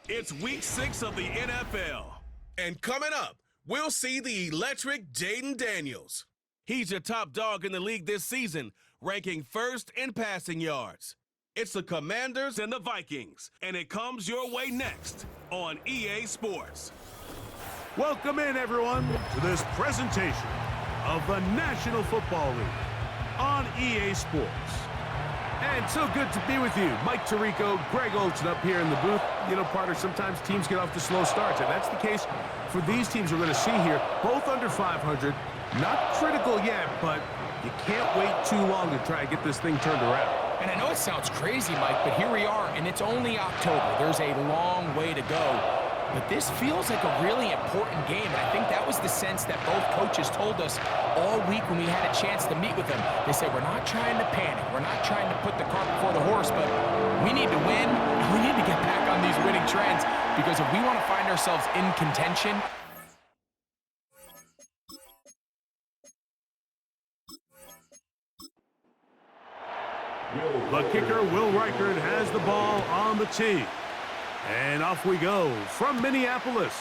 It's week 6 of the NFL. And coming up, we'll see the electric Jaden Daniels. He's your top dog in the league this season, ranking first in passing yards. It's the Commanders and the Vikings, and it comes your way next on EA Sports. Welcome in, everyone, to this presentation of the National Football League on EA Sports. And so good to be with you. Mike Tirico, Greg Olson up here in the booth. You know, partner, sometimes teams get off to slow starts, and that's the case for these teams we're going to see here. Both under 500. Not critical yet, but you can't wait too long to try and get this thing turned around. And I know it sounds crazy, Mike, but here we are, and it's only October. There's a long way to go. But this feels like a really important game, and I think that was the sense that both coaches told us all week when we had a chance to meet with them. They said, we're not trying to panic. We're not trying to put the cart before the horse, but we need to win, and we need to get back on these winning trends, because if we want to find ourselves in contention, the kicker, Will Reichard, has the ball on the tee. And off we go from Minneapolis.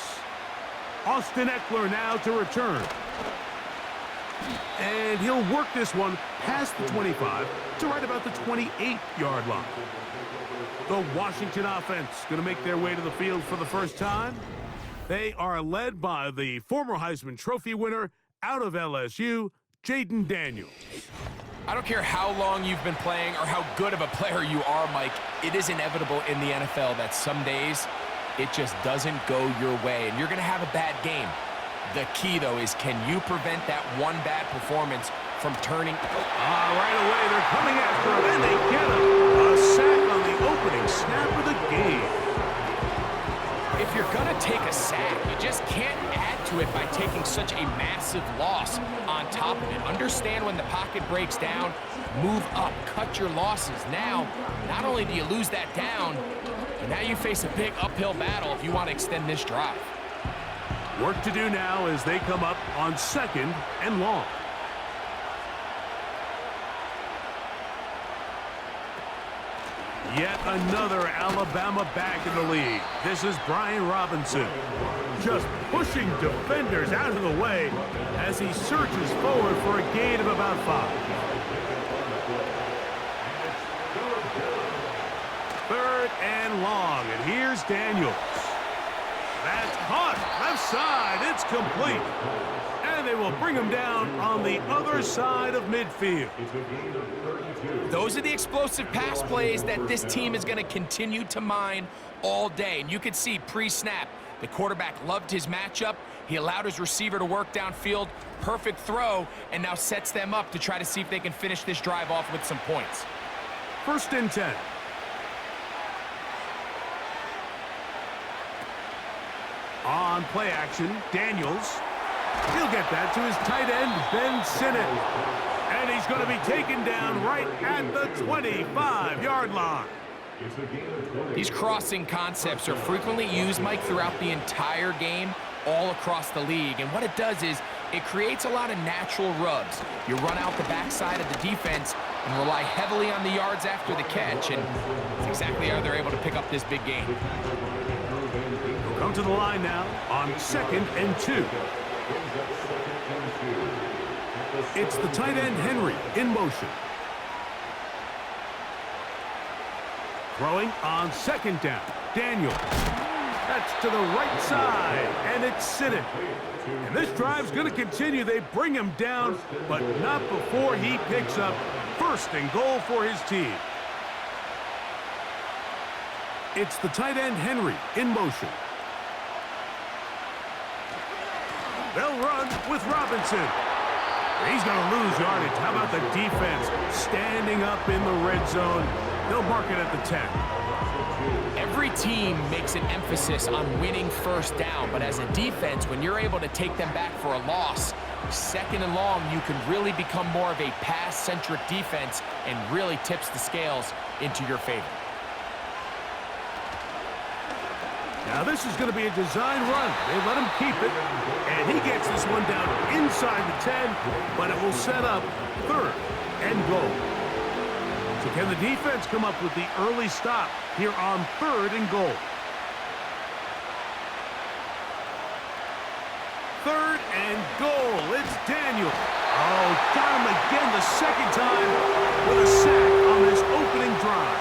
Austin Eckler now to return. And he'll work this one past the 25 to right about the 28-yard line. The Washington offense going to make their way to the field for the first time. They are led by the former Heisman Trophy winner out of LSU, Jaden Daniels. I don't care how long you've been playing or how good of a player you are, Mike, it is inevitable in the NFL that some days it just doesn't go your way, and you're going to have a bad game. The key, though, is can you prevent that one bad performance from turning? Right away, they're coming after him, and they get him. A sack on the opening snap of the game. If you're going to take a sack, you just can't add to it by taking such a massive loss on top of it. Understand when the pocket breaks down, move up, cut your losses. Now, not only do you lose that down, but now you face a big uphill battle if you want to extend this drive. Work to do now as they come up on 2nd and long. Yet another Alabama back in the league. This is Brian Robinson, just pushing defenders out of the way as he surges forward for a gain of about 5. 3rd and long, and here's Daniels. That's caught, left side, it's complete. And they will bring him down on the other side of midfield. Those are the explosive pass plays that this team is going to continue to mine all day. And you can see pre-snap, the quarterback loved his matchup. He allowed his receiver to work downfield. Perfect throw, and now sets them up to try to see if they can finish this drive off with some points. 1st and 10. On play action, Daniels. He'll get that to his tight end, Ben Sinnott. And he's going to be taken down right at the 25-yard line. These crossing concepts are frequently used, Mike, throughout the entire game, all across the league. And what it does is it creates a lot of natural rubs. You run out the backside of the defense and rely heavily on the yards after the catch. And that's exactly how they're able to pick up this big game. We'll come to the line now on 2nd and 2. It's the tight end, Henry, in motion. Throwing on 2nd down, Daniels. That's to the right side, and it's Sinnott. And this drive's going to continue. They bring him down, but not before he picks up 1st and goal for his team. It's the tight end, Henry, in motion. They'll run with Robinson. He's going to lose yardage. How about the defense standing up in the red zone? They'll mark it at the 10. Every team makes an emphasis on winning 1st down, but as a defense, when you're able to take them back for a loss, 2nd and long, you can really become more of a pass-centric defense and really tips the scales into your favor. Now this is going to be a design run. They let him keep it, and he gets this one down inside the 10, but it will set up 3rd and goal. So can the defense come up with the early stop here on 3rd and goal? 3rd and goal. It's Daniel. Oh, got him again the second time with a sack on this opening drive.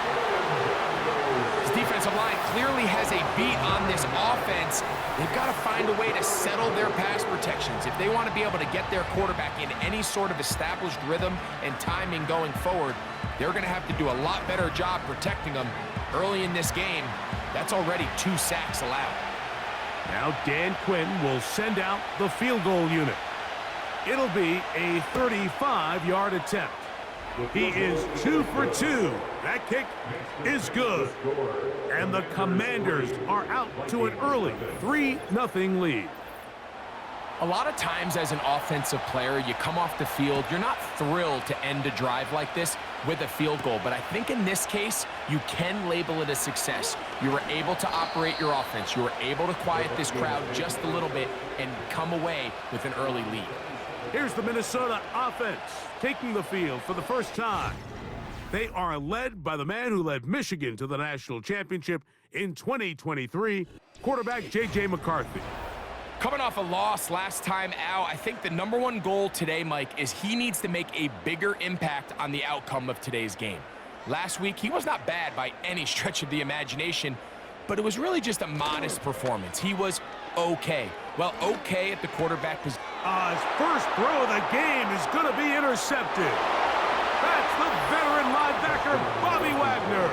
This defensive line clearly has a beat on this offense. They've got to find a way to settle their pass protections. If they want to be able to get their quarterback in any sort of established rhythm and timing going forward, they're going to have to do a lot better job protecting them. Early in this game, that's already 2 sacks allowed. Now Dan Quinn will send out the field goal unit. It'll be a 35-yard attempt. He is 2 for 2. That kick is good. And the Commanders are out to an early 3-0 lead. A lot of times as an offensive player, you come off the field, you're not thrilled to end a drive like this with a field goal. But I think in this case, you can label it a success. You were able to operate your offense. You were able to quiet this crowd just a little bit and come away with an early lead. Here's the Minnesota offense taking the field for the first time. They are led by the man who led Michigan to the national championship in 2023, quarterback J.J. McCarthy. Coming off a loss last time out, I think the #1 goal today, Mike, is he needs to make a bigger impact on the outcome of today's game. Last week, he was not bad by any stretch of the imagination, but it was really just a modest performance. He was okay. Well, okay at the quarterback position. His first throw of the game is going to be intercepted. That's the veteran linebacker, Bobby Wagner.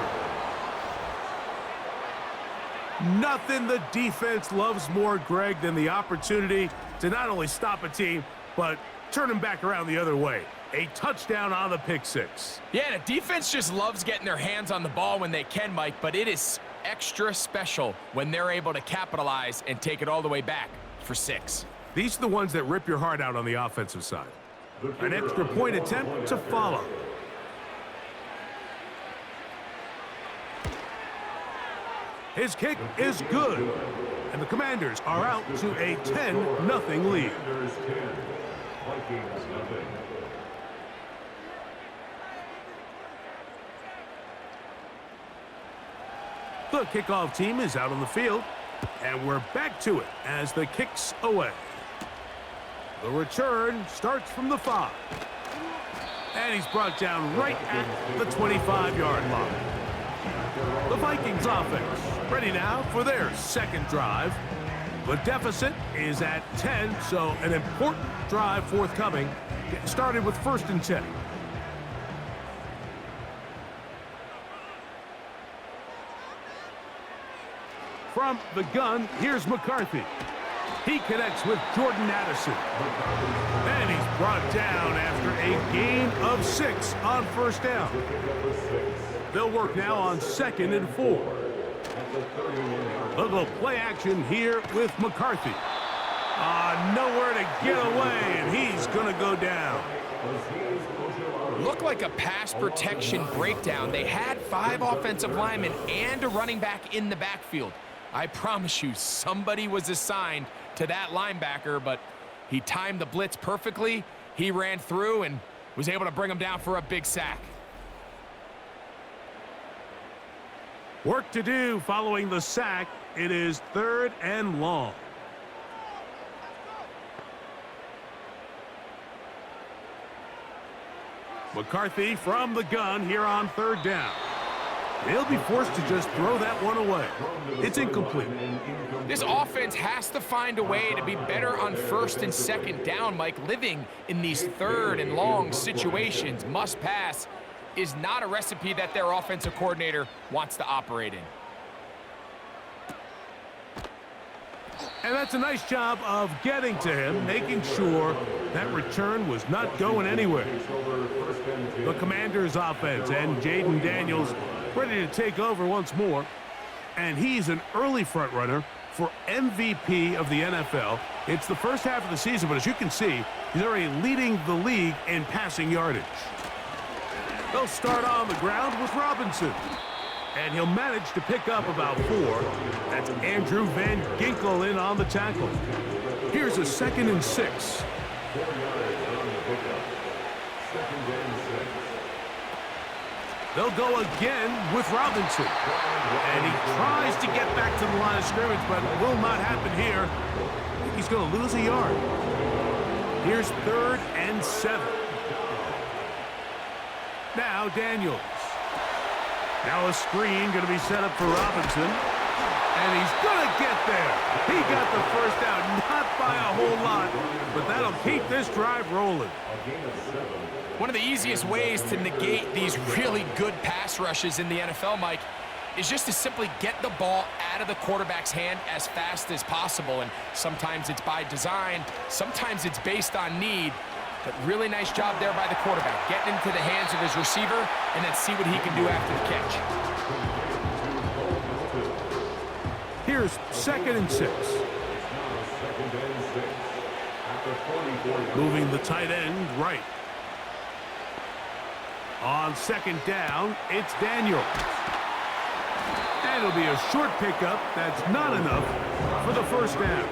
Nothing the defense loves more, Greg, than the opportunity to not only stop a team, but turn them back around the other way. A touchdown on the pick six. Yeah, the defense just loves getting their hands on the ball when they can, Mike, but it is extra special when they're able to capitalize and take it all the way back for 6. These are the ones that rip your heart out on the offensive side. An extra point attempt to follow. His kick is good, and the Commanders are out to a 10-0 lead. The kickoff team is out on the field, and we're back to it as the kick's away. The return starts from the 5, and he's brought down right at the 25-yard line. The Vikings offense ready now for their second drive. The deficit is at 10, so an important drive forthcoming. Getting started with 1st and 10. From the gun, here's McCarthy. He connects with Jordan Addison. And he's brought down after a gain of 6 on 1st down. They'll work now on 2nd and 4. They'll go play action here with McCarthy. Nowhere to get away, and he's going to go down. Looked like a pass protection breakdown. They had 5 offensive linemen and a running back in the backfield. I promise you, somebody was assigned to that linebacker, but he timed the blitz perfectly. He ran through and was able to bring him down for a big sack. Work to do following the sack. It is 3rd and long. McCarthy from the gun here on 3rd down. They'll be forced to just throw that one away. It's incomplete. This offense has to find a way to be better on 1st and 2nd down, Mike. Living in these 3rd and long situations, must pass, is not a recipe that their offensive coordinator wants to operate in. And that's a nice job of getting to him, making sure that return was not going anywhere. The Commanders offense and Jaden Daniels ready to take over once more. And he's an early front runner for MVP of the NFL. It's the first half of the season, but as you can see, he's already leading the league in passing yardage. They'll start on the ground with Robinson. And he'll manage to pick up about 4. That's Andrew Van Ginkel in on the tackle. Here's a 2nd and 6. They'll go again with Robinson. And he tries to get back to the line of scrimmage, but will not happen here. He's going to lose a yard. Here's 3rd and 7. Now Daniels. Now a screen going to be set up for Robinson. And he's going to get there. He got the first down, not by a whole lot, but that'll keep this drive rolling. One of the easiest ways to negate these really good pass rushes in the NFL, Mike, is just to simply get the ball out of the quarterback's hand as fast as possible. And sometimes it's by design, sometimes it's based on need. But really nice job there by the quarterback, getting into the hands of his receiver and then see what he can do after the catch. Here's 2nd and 6. Moving the tight end right. On 2nd down, it's Daniels. And it'll be a short pickup. That's not enough for the first down.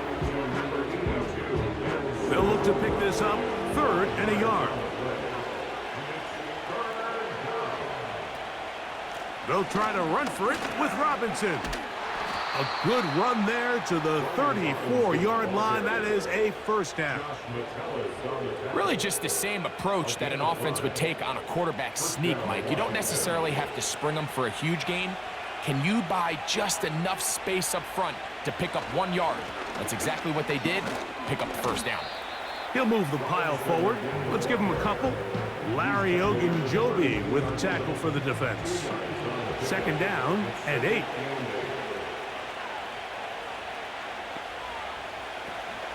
They'll look to pick this up 3rd and a yard. They'll try to run for it with Robinson. A good run there to the 34-yard line. That is a first down. Really just the same approach that an offense would take on a quarterback sneak, Mike. You don't necessarily have to spring them for a huge gain. Can you buy just enough space up front to pick up 1 yard? That's exactly what they did. Pick up the first down. He'll move the pile forward. Let's give him a couple. Larry Ogunjobi with the tackle for the defense. 2nd down and 8.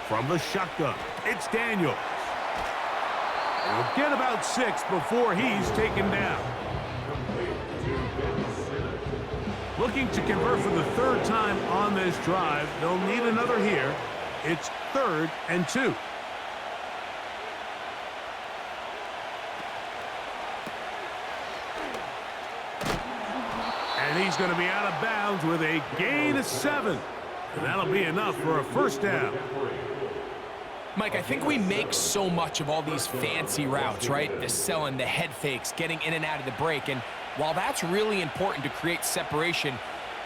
From the shotgun, it's Daniels. He'll get about 6 before he's taken down. Looking to convert for the 3rd time on this drive. They'll need another here. It's 3rd and 2. And he's going to be out of bounds with a gain of 7. And that'll be enough for a first down. Mike, I think we make so much of all these fancy routes, right? The selling, the head fakes, getting in and out of the break. And while that's really important to create separation,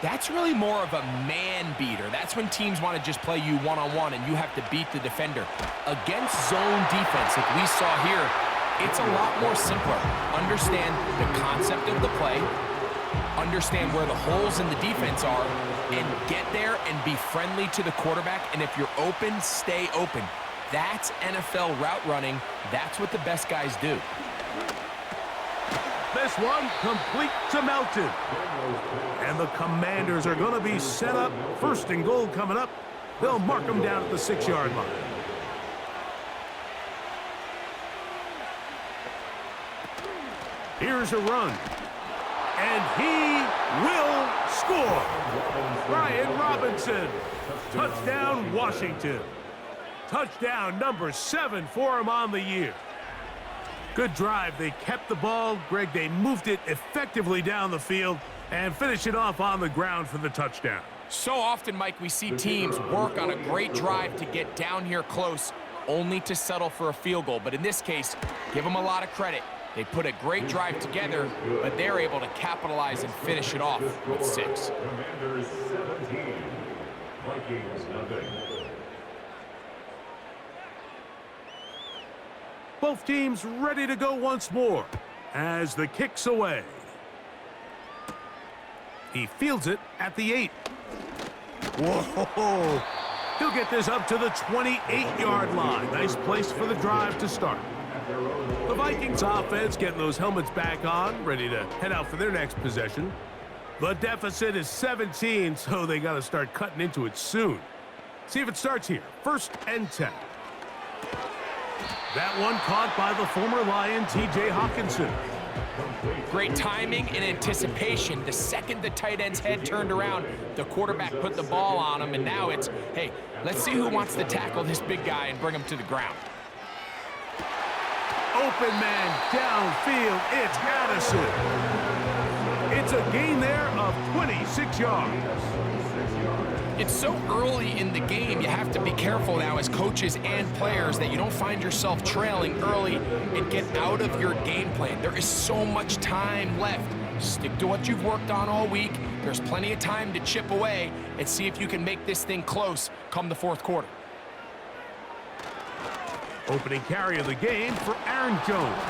that's really more of a man beater. That's when teams want to just play you one-on-one and you have to beat the defender. Against zone defense, like we saw here, it's a lot more simpler. Understand the concept of the play, understand where the holes in the defense are, and get there and be friendly to the quarterback. And if you're open, stay open. That's NFL route running. That's what the best guys do. This one complete to Melton. And the Commanders are going to be set up. 1st and goal coming up. They'll mark them down at the 6-yard line. Here's a run. And he will score. Brian Robinson. Touchdown, Washington. Touchdown number 7 for him on the year. Good drive. They kept the ball. Greg, they moved it effectively down the field and finished it off on the ground for the touchdown. So often, Mike, we see teams work on a great drive to get down here close, only to settle for a field goal. But in this case, give them a lot of credit. They put a great drive together, but they're able to capitalize and finish it off with 6. Commanders 17, Vikings nothing. Both teams ready to go once more as the kick's away. He fields it at the 8. Whoa! He'll get this up to the 28-yard line. Nice place for the drive to start. The Vikings offense getting those helmets back on, ready to head out for their next possession. The deficit is 17, so they got to start cutting into it soon. See if it starts here. 1st and 10. That one caught by the former Lion, T.J. Hawkinson. Great timing and anticipation. The second the tight end's head turned around, the quarterback put the ball on him, and now it's, hey, let's see who wants to tackle this big guy and bring him to the ground. Open man downfield. It's Addison. It's a gain there of 26 yards. It's so early in the game, you have to be careful now as coaches and players that you don't find yourself trailing early and get out of your game plan. There is so much time left. Stick to what you've worked on all week. There's plenty of time to chip away and see if you can make this thing close come the 4th quarter. Opening carry of the game for Aaron Jones.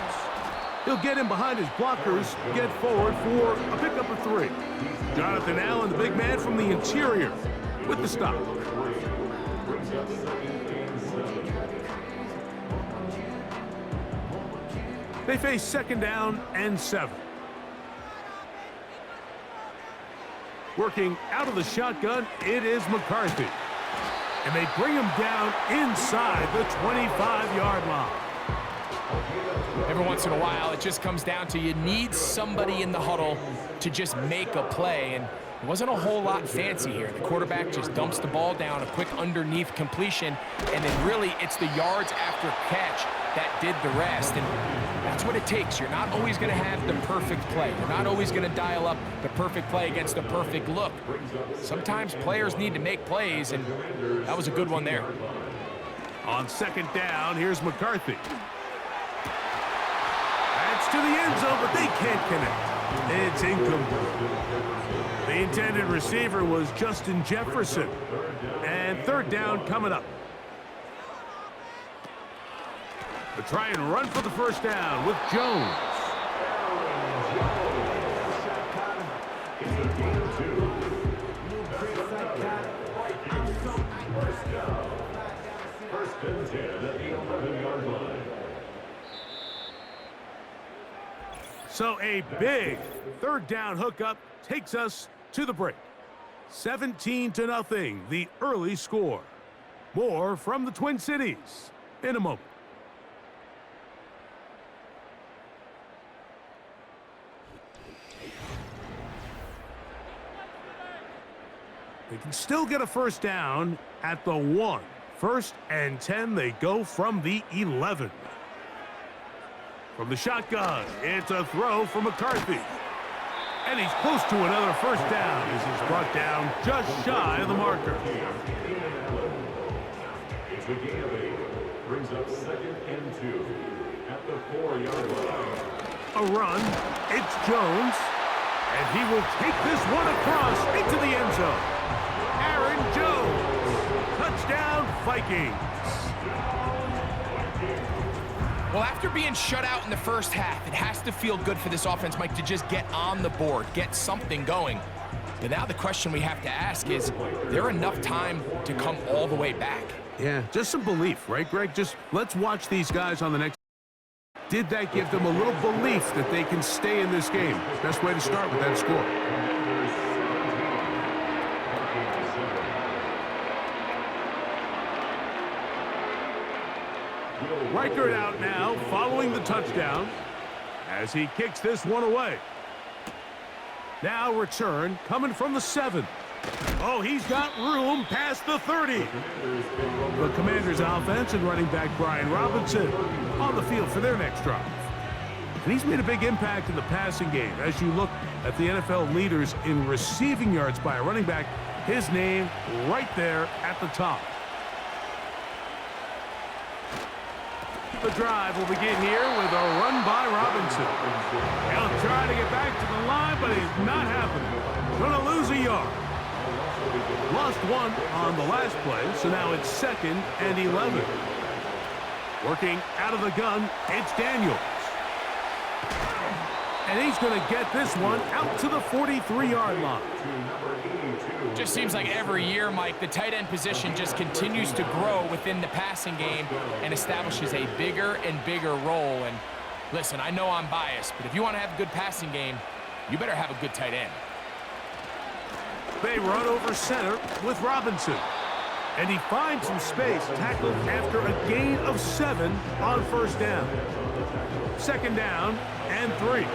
He'll get in behind his blockers, get forward for a pickup of 3. Jonathan Allen, the big man from the interior, with the stop. They face 2nd down and 7. Working out of the shotgun, it is McCarthy. And they bring him down inside the 25-yard line. Every once in a while, it just comes down to you need somebody in the huddle to just make a play, and it wasn't a whole lot fancy here. The quarterback just dumps the ball down, a quick underneath completion, and then really it's the yards after catch that did the rest, and that's what it takes. You're not always going to have the perfect play. You're not always going to dial up the perfect play against the perfect look. Sometimes players need to make plays, and that was a good one there. On 2nd down, here's McCarthy. That's to the end zone, but they can't connect. It's incomplete. The intended receiver was Justin Jefferson. And 3rd down coming up. They try and run for the 1st down with Jones. First and 10 at the 11-yard line. So a big 3rd down hookup takes us to the break. 17-0, the early score. More from the Twin Cities in a moment. They can still get a 1st down at the 1. 1st and 10, they go from the 11. From the shotgun, it's a throw for McCarthy. And he's close to another 1st down as he's brought down just shy of the marker. It's a gain of 8. Brings up 2nd and 2 at the 4-yard line. A run, it's Jones. And he will take this one across into the end zone. Aaron Jones. Touchdown, Vikings. Well, after being shut out in the first half, it has to feel good for this offense, Mike, to just get on the board, get something going. But now the question we have to ask is there enough time to come all the way back? Yeah, just some belief, right, Greg? Just let's watch these guys on the next. Did that give them a little belief that they can stay in this game? Best way to start with that score. Reichert out now, following the touchdown, as he kicks this one away. Now return, coming from the 7. Oh, he's got room past the 30. The Commanders' offense and running back Brian Robinson on the field for their next drive. And he's made a big impact in the passing game. As you look at the NFL leaders in receiving yards by a running back, his name right there at the top. The drive will begin here with a run by Robinson. He'll try to get back to the line, but he's not happening. Going to lose a yard. Lost 1 on the last play, so now it's 2nd and 11. Working out of the gun, it's Daniels. And he's going to get this one out to the 43-yard line. Just seems like every year, Mike, the tight end position just continues to grow within the passing game and establishes a bigger and bigger role. And listen, I know I'm biased, but if you want to have a good passing game, you better have a good tight end. They run over center with Robinson. And he finds some space, tackled after a gain of 7 on 1st down. 2nd down and 3.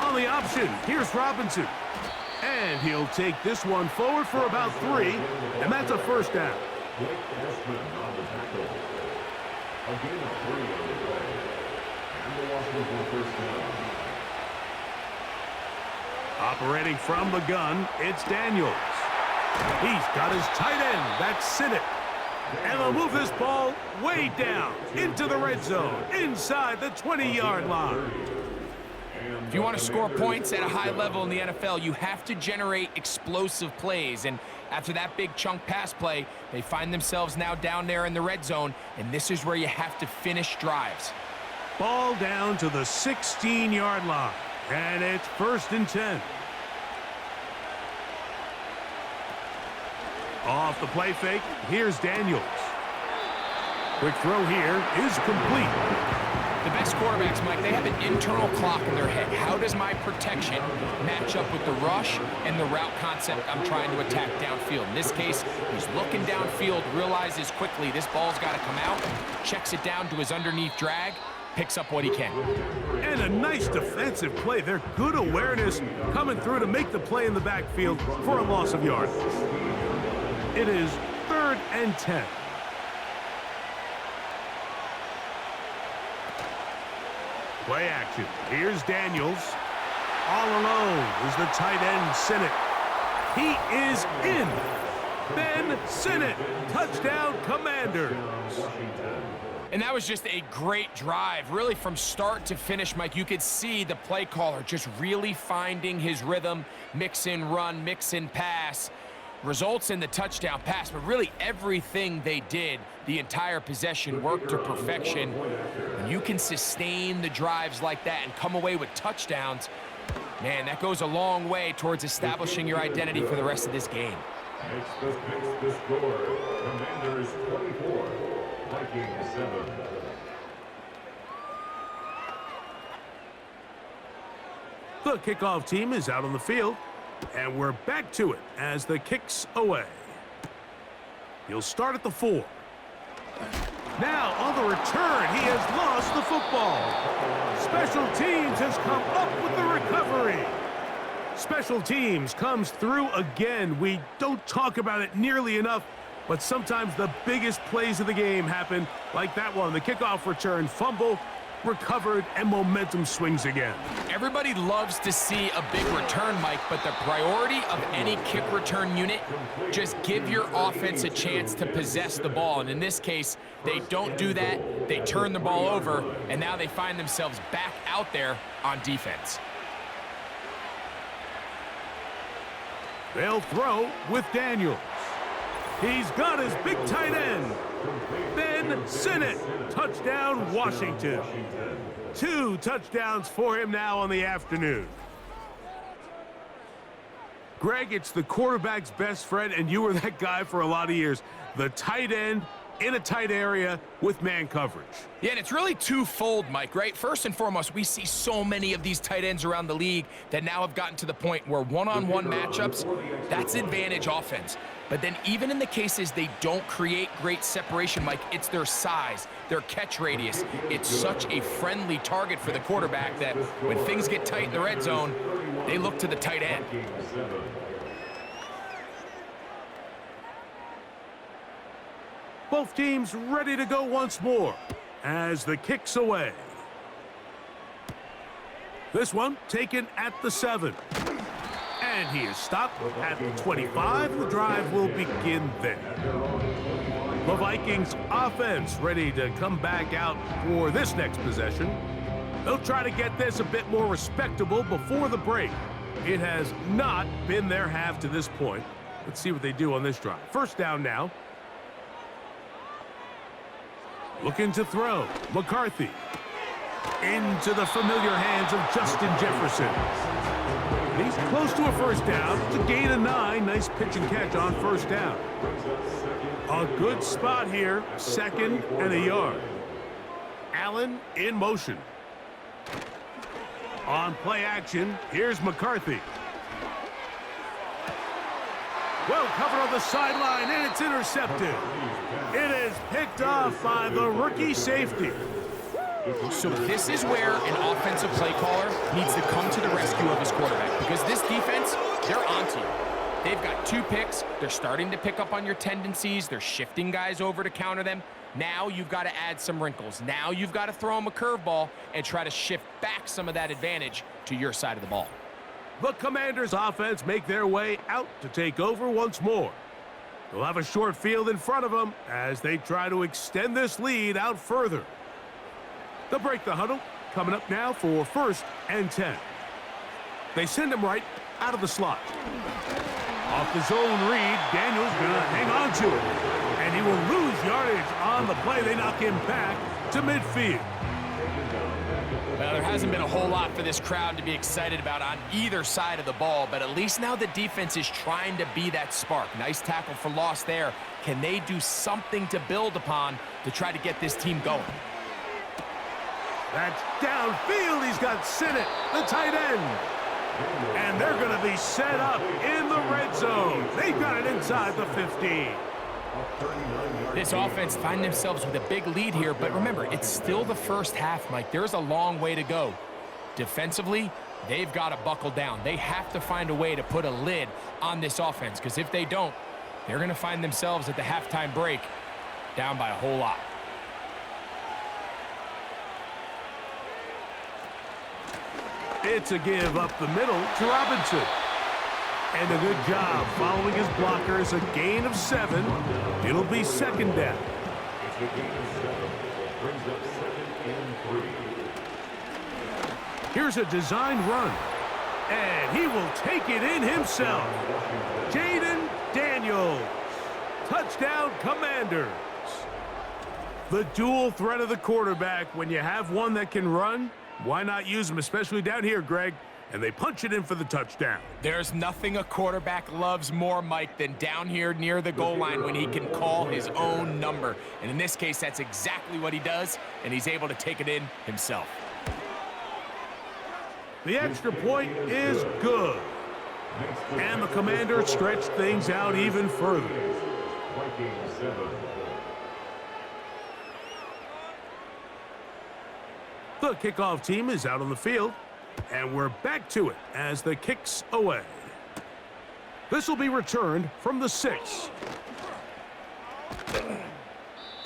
On the option, here's Robinson. And he'll take this one forward for about 3, and that's a 1st down. Operating from the gun, it's Daniels. He's got his tight end, that's Sinnott. And they'll move this ball way down into the red zone, inside the 20-yard line. If you want to score points at a high level in the NFL, you have to generate explosive plays. And After that big chunk pass play, they find themselves now down there in the red zone, and this is where you have to finish drives. Ball down to the 16-yard line, and it's 1st and 10. Off the play fake, here's Daniels. Quick throw here is complete. The best quarterbacks, Mike, they have an internal clock in their head. How does my protection match up with the rush and the route concept I'm trying to attack downfield? In this case, he's looking downfield, realizes quickly this ball's got to come out, checks it down to his underneath drag, picks up what he can. And a nice defensive play. Their good awareness coming through to make the play in the backfield for a loss of yardage. It is 3rd and 10. Play action. Here's Daniels. All alone is the tight end, Sinnott. He is in. Ben Sinnott. Touchdown, Commanders. And that was just a great drive. Really, from start to finish, Mike, you could see the play caller just really finding his rhythm. Mix in run, mix in pass. Results in the touchdown pass, but really everything they did, the entire possession, worked to perfection. When you can sustain the drives like that and come away with touchdowns, man, that goes a long way towards establishing your identity for the rest of this game. Makes the score. Commanders 24, Vikings 7. The kickoff team is out on the field. And we're back to it as the kick's away. He'll start at the 4. Now on the return, he has lost the football. Special teams has come up with the recovery. Special teams comes through again. We don't talk about it nearly enough, but sometimes the biggest plays of the game happen like that one. The kickoff return, fumble, recovered, and momentum swings again. Everybody loves to see a big return, Mike, but the priority of any kick return unit, just give your offense a chance to possess the ball. And in this case, they don't do that. They turn the ball over, and now they find themselves back out there on defense. They'll throw with Daniels. He's got his big tight end, Ben Sinnott. Touchdown, Washington. 2 touchdowns for him now on the afternoon. Greg, it's the quarterback's best friend, and you were that guy for a lot of years. The tight end in a tight area with man coverage. Yeah, and it's really twofold, Mike, right? First and foremost, we see so many of these tight ends around the league that now have gotten to the point where one-on-one matchups, that's advantage offense. But then even in the cases they don't create great separation, Mike, it's their size, their catch radius. It's such a friendly target for the quarterback that when things get tight in the red zone, they look to the tight end. Both teams ready to go once more as the kick's away. This one taken at the 7. And he is stopped at the 25. The drive will begin there. The Vikings offense ready to come back out for this next possession. They'll try to get this a bit more respectable before the break. It has not been their half to this point. Let's see what they do on this drive. First down now. Looking to throw. McCarthy. Into the familiar hands of Justin Jefferson. He's close to a first down. It's a gain of 9. Nice pitch and catch on first down. A good spot here. 2nd and a yard. Allen in motion. On play action, here's McCarthy. Well covered on the sideline, and it's intercepted. It is picked off by the rookie safety. So this is where an offensive play caller needs to come to the rescue of his quarterback, because this defense, they're onto you. They've got 2 picks. They're starting to pick up on your tendencies. They're shifting guys over to counter them. Now you've got to add some wrinkles. Now you've got to throw them a curveball and try to shift back some of that advantage to your side of the ball. The Commanders' offense make their way out to take over once more. They'll have a short field in front of them as they try to extend this lead out further. They'll break the huddle, coming up now for 1st and 10. They send him right out of the slot. Off the zone read, Daniels gonna hang on to it. And he will lose yardage on the play. They knock him back to midfield. Well, there hasn't been a whole lot for this crowd to be excited about on either side of the ball, but at least now the defense is trying to be that spark. Nice tackle for loss there. Can they do something to build upon to try to get this team going? That's downfield. He's got Sinnott, the tight end. And they're going to be set up in the red zone. They've got it inside the 15. This offense find themselves with a big lead here, but remember, it's still the first half, Mike. There's a long way to go. Defensively, they've got to buckle down. They have to find a way to put a lid on this offense, because if they don't, they're going to find themselves at the halftime break down by a whole lot. It's a give up the middle to Robinson. And a good job following his blockers. A gain of 7. It'll be second down. It's a gain of 7. Brings up 2nd and 3. Here's a designed run. And he will take it in himself. Jaden Daniels. Touchdown, Commanders. The dual threat of the quarterback. When you have one that can run, why not use him, especially down here, Greg? And they punch it in for the touchdown. There's nothing a quarterback loves more, Mike, than down here near the goal line when he can call his own number. And in this case, that's exactly what he does, and he's able to take it in himself. The extra point is good. And the Commanders stretch things out even further. Vikings 7. The kickoff team is out on the field, and we're back to it as the kick's away. This will be returned from the 6.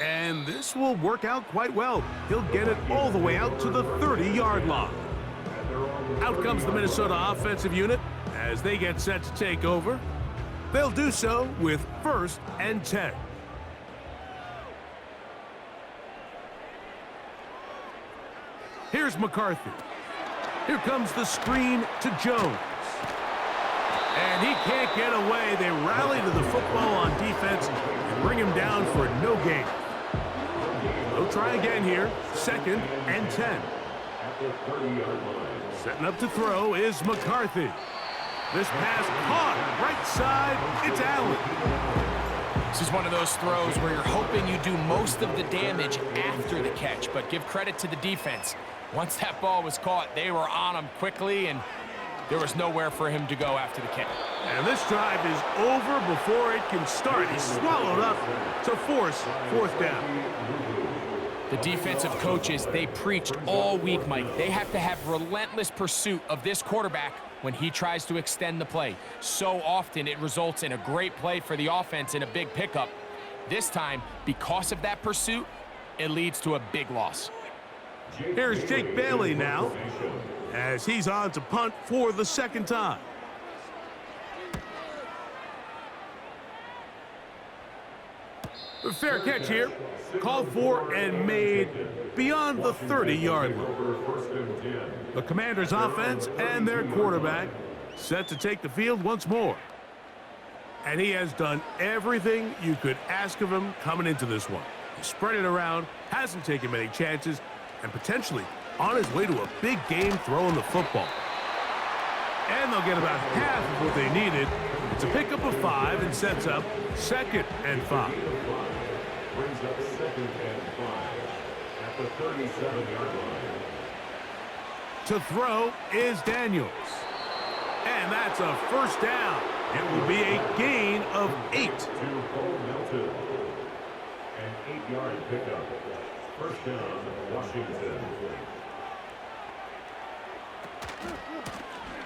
And this will work out quite well. He'll get it all the way out to the 30-yard line. Out comes the Minnesota offensive unit as they get set to take over. They'll do so with 1st and 10. Here's McCarthy. Here comes the screen to Jones. And he can't get away. They rally to the football on defense and bring him down for no gain. They'll try again here. 2nd and 10. At the 30-yard line. Setting up to throw is McCarthy. This pass caught right side. It's Allen. This is one of those throws where you're hoping you do most of the damage after the catch, but give credit to the defense. Once that ball was caught, they were on him quickly, and there was nowhere for him to go after the catch. And this drive is over before it can start. He's swallowed up to force 4th down. The defensive coaches, they preached all week, Mike. They have to have relentless pursuit of this quarterback when he tries to extend the play. So often it results in a great play for the offense and a big pickup. This time, because of that pursuit, it leads to a big loss. Here's Jake Bailey now as he's on to punt for the 2nd time. A fair catch here. Called for and made beyond the 30-yard line. The Commanders' offense and their quarterback set to take the field once more. And he has done everything you could ask of him coming into this one. He spread it around, hasn't taken many chances, and potentially on his way to a big game throwing the football. And they'll get about half of what they needed. It's a pickup of 5 and sets up 2nd and 5. Brings up 2nd and 5 at the 37-yard line. To throw is Daniels. And that's a 1st down. It will be a gain of 8. To Cole Melton. An 8-yard pickup. 1st down, Washington.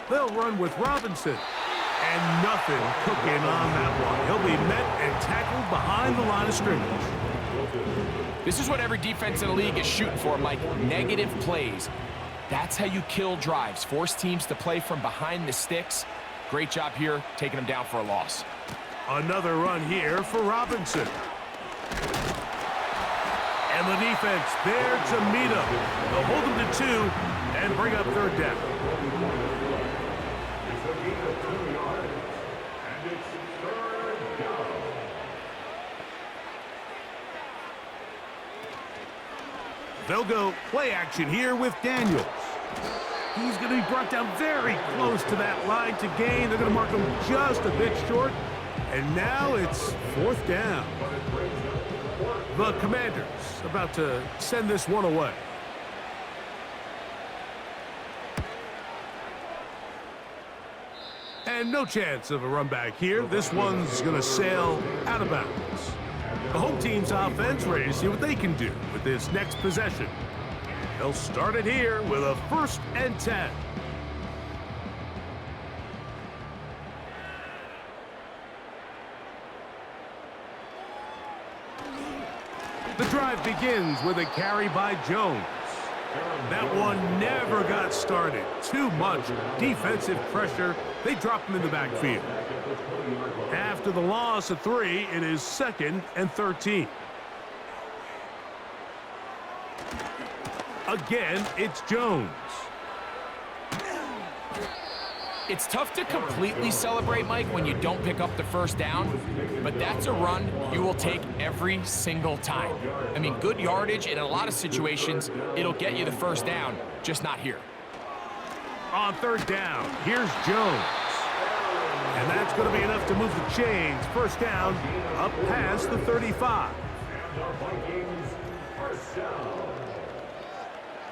They'll run with Robinson. And nothing cooking on that one. He'll be met and tackled behind the line of scrimmage. This is what every defense in the league is shooting for, Mike. Negative plays. That's how you kill drives. Force teams to play from behind the sticks. Great job here, taking them down for a loss. Another run here for Robinson. And the defense there to meet him. They'll hold him to 2 and bring up 3rd down. It's a gain of 2 yards. And it's They'll go play action here with Daniels. He's going to be brought down very close to that line to gain. They're going to mark him just a bit short. And now it's 4th down. The Commanders about to send this one away. And no chance of a run back here. This one's going to sail out of bounds. The home team's offense ready to see what they can do with this next possession. They'll start it here with a 1st and 10. The drive begins with a carry by Jones. That one never got started. Too much defensive pressure. They drop him in the backfield. After the loss of 3, it is 2nd and 13. Again, it's Jones. It's tough to completely celebrate, Mike, when you don't pick up the 1st down, but that's a run you will take every single time. I mean, good yardage, and in a lot of situations, it'll get you the 1st down, just not here. On 3rd down, here's Jones. And that's going to be enough to move the chains. 1st down, up past the 35. And the Vikings are down.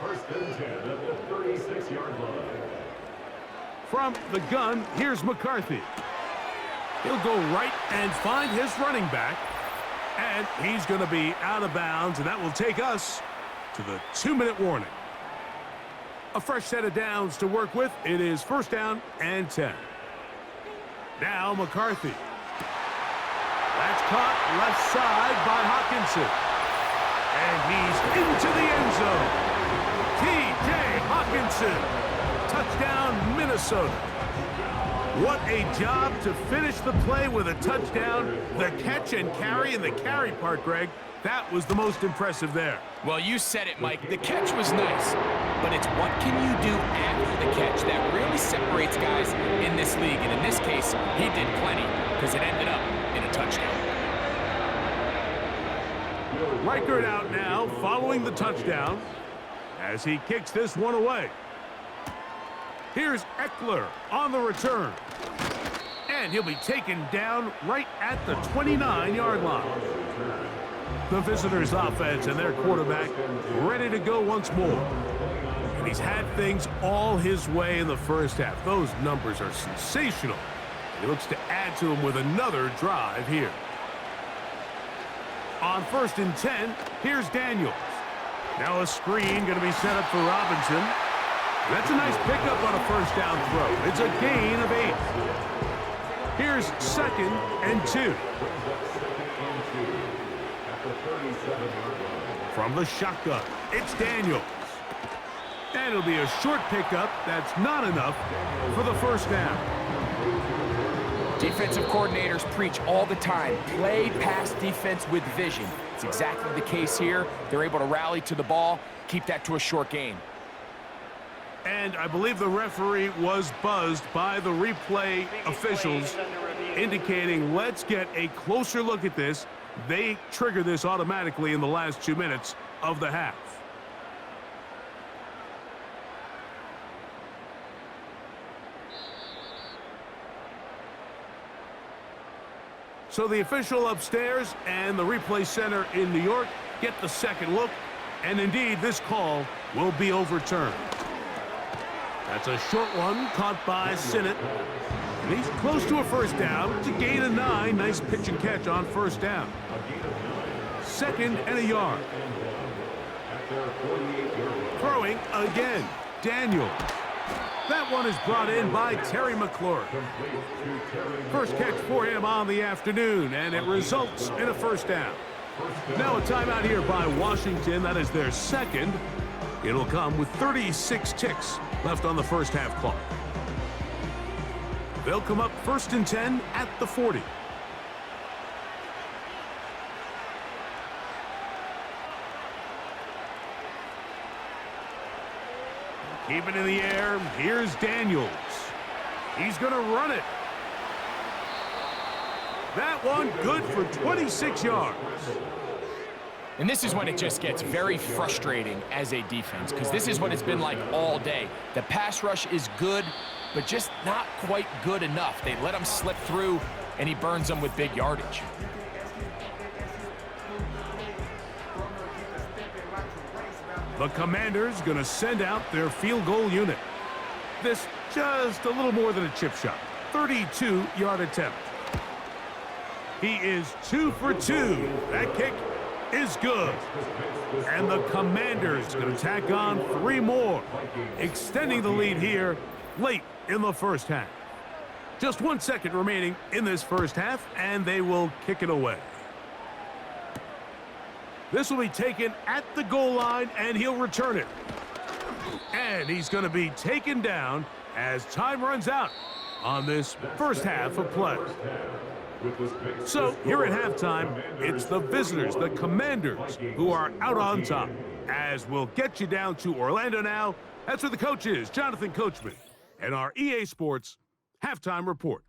1st and 10 at the 36-yard line. From the gun, here's McCarthy. He'll go right and find his running back. And he's going to be out of bounds, and that will take us to the 2-minute warning. A fresh set of downs to work with. It is 1st down and 10. Now McCarthy. That's caught left side by Hawkinson. And he's into the end zone. T.J. Hawkinson. Touchdown, Minnesota. What a job to finish the play with a touchdown. The catch and carry, and the carry part, Greg, that was the most impressive there. Well, you said it, Mike. The catch was nice, but it's what can you do after the catch that really separates guys in this league. And in this case, he did plenty because it ended up in a touchdown. Reichert out now following the touchdown as he kicks this one away. Here's Eckler on the return. And he'll be taken down right at the 29-yard line. The visitors' offense and their quarterback ready to go once more. And he's had things all his way in the 1st half. Those numbers are sensational. He looks to add to them with another drive here. On 1st and 10, here's Daniels. Now a screen going to be set up for Robinson. That's a nice pickup on a 1st down throw. It's a gain of 8. Here's 2nd and 2. From the shotgun, it's Daniels. And it'll be a short pickup. That's not enough for the 1st down. Defensive coordinators preach all the time, play pass defense with vision. It's exactly the case here. They're able to rally to the ball, keep that to a short gain. And I believe the referee was buzzed by the replay officials, indicating let's get a closer look at this. They trigger this automatically in the last 2 minutes of the half. So the official upstairs and the replay center in New York get the second look, and indeed this call will be overturned. That's a short one caught by Sinnott. And he's close to a 1st down. It's a gain of 9. Nice pitch and catch on 1st down. 2nd and a yard. Throwing again. Daniels. That one is brought in by Terry McLaurin. First catch for him on the afternoon, and it results in a 1st down. Now a timeout here by Washington. That is their 2nd. It'll come with 36 ticks left on the 1st half clock. They'll come up 1st and 10 at the 40. Keep it in the air. Here's Daniels. He's going to run it. That one good for 26 yards. And this is when it just gets very frustrating as a defense, because this is what it's been like all day. The pass rush is good, but just not quite good enough. They let him slip through, and he burns them with big yardage. The Commanders going to send out their field goal unit. This just a little more than a chip shot. 32-yard attempt. He is 2 for 2. That kick is good. And the Commanders going to tack on 3 more, extending the lead here late in the first half. Just 1 second remaining in this first half, and they will kick it away. This will be taken at the goal line, and he'll return it. And he's going to be taken down as time runs out on this first half of play. So here at halftime, it's the visitors, the Commanders, who are out on top. As we'll get you down to Orlando now, that's where the coach is, Jonathan Coachman, and our EA Sports halftime report.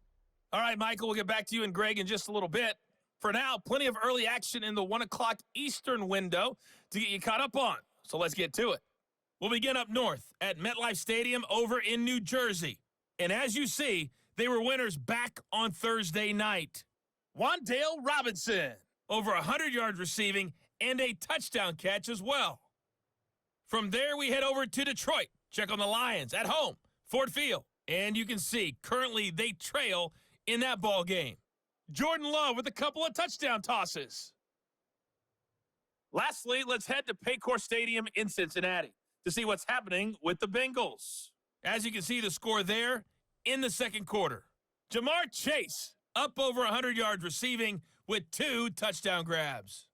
All right, Michael, we'll get back to you and Greg in just a little bit. For now, plenty of early action in the 1 o'clock Eastern window to get you caught up on. So let's get to it. We'll begin up north at MetLife Stadium over in New Jersey. And as you see, they were winners back on Thursday night. Wan'Dale Robinson, over 100 yards receiving and a touchdown catch as well. From there, we head over to Detroit. Check on the Lions at home, Ford Field. And you can see, currently they trail in that ball game. Jordan Love with a couple of touchdown tosses. Lastly, let's head to Paycor Stadium in Cincinnati to see what's happening with the Bengals. As you can see, the score there in the second quarter. Jamar Chase up over 100 yards receiving with 2 touchdown grabs.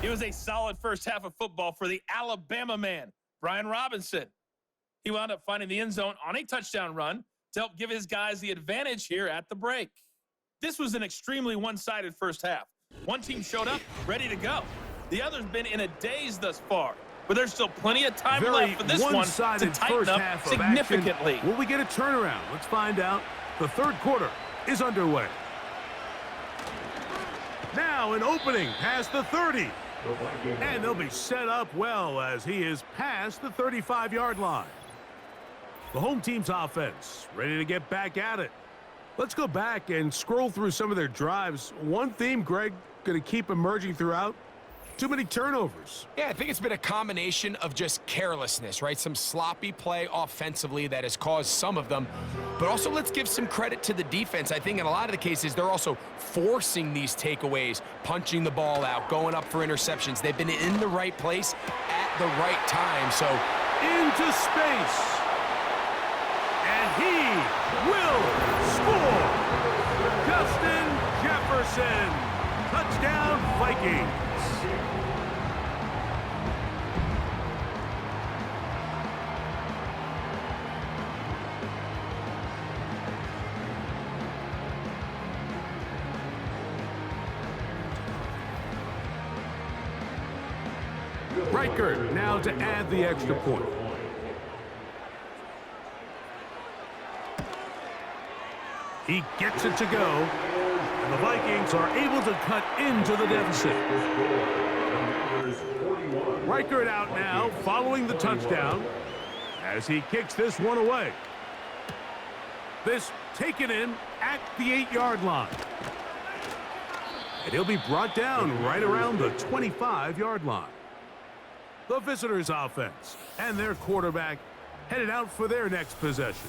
It was a solid first half of football for the Alabama man, Brian Robinson. He wound up finding the end zone on a touchdown run to help give his guys the advantage here at the break. This was an extremely one-sided first half. One team showed up ready to go. The other's been in a daze thus far, but there's still plenty of time left for this one to tighten up significantly. Will we get a turnaround? Let's find out. The third quarter is underway. Now an opening past the 30. And they'll be set up well as he is past the 35-yard line. The home team's offense ready to get back at it. Let's go back and scroll through some of their drives. One theme, Greg, going to keep emerging throughout. Too many turnovers. Yeah, I think it's been a combination of just carelessness, right? Some sloppy play offensively that has caused some of them. But also, let's give some credit to the defense. I think in a lot of the cases, they're also forcing these takeaways, punching the ball out, going up for interceptions. They've been in the right place at the right time. So into space. And he will score. Justin Jefferson. Touchdown, Vikings. Reichert now to add the extra point. He gets it to go, and the Vikings are able to cut into the deficit. Reichert out now following the touchdown as he kicks this one away. This taken in at the 8-yard line. And he'll be brought down right around the 25-yard line. The visitors' offense and their quarterback headed out for their next possession.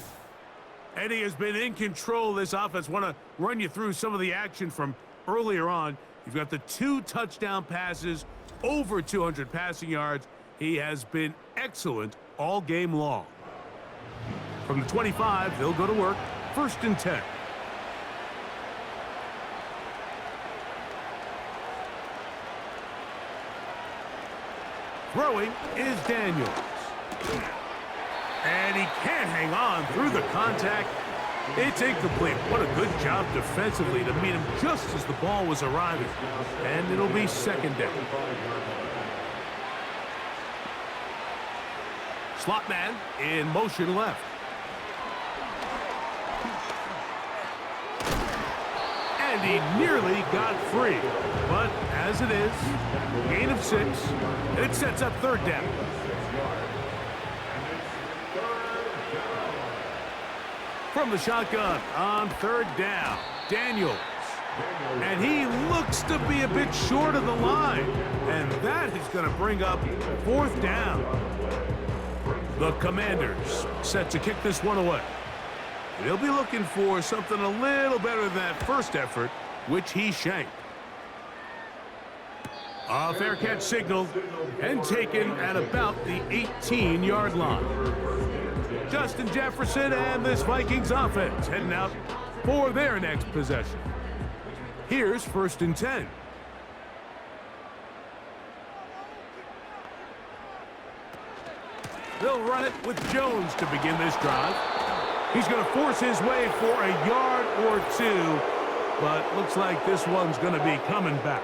And he has been in control of this offense. Want to run you through some of the action from earlier on. You've got the 2 touchdown passes, over 200 passing yards. He has been excellent all game long. From the 25, they'll go to work. 1st and 10. Throwing is Daniels. And he can't hang on through the contact. It's incomplete. What a good job defensively to meet him just as the ball was arriving. And it'll be 2nd down. Slot man in motion left. And he nearly got free. But as it is, gain of 6, and it sets up third down. From the shotgun on third down, Daniels. And he looks to be a bit short of the line. And that is going to bring up fourth down. The Commanders set to kick this one away. They'll be looking for something a little better than that first effort, which he shanked. A fair catch signal and taken at about the 18-yard line. Justin Jefferson and this Vikings offense heading out for their next possession. Here's 1st and 10. They'll run it with Jones to begin this drive. He's going to force his way for a yard or 2, but looks like this one's going to be coming back.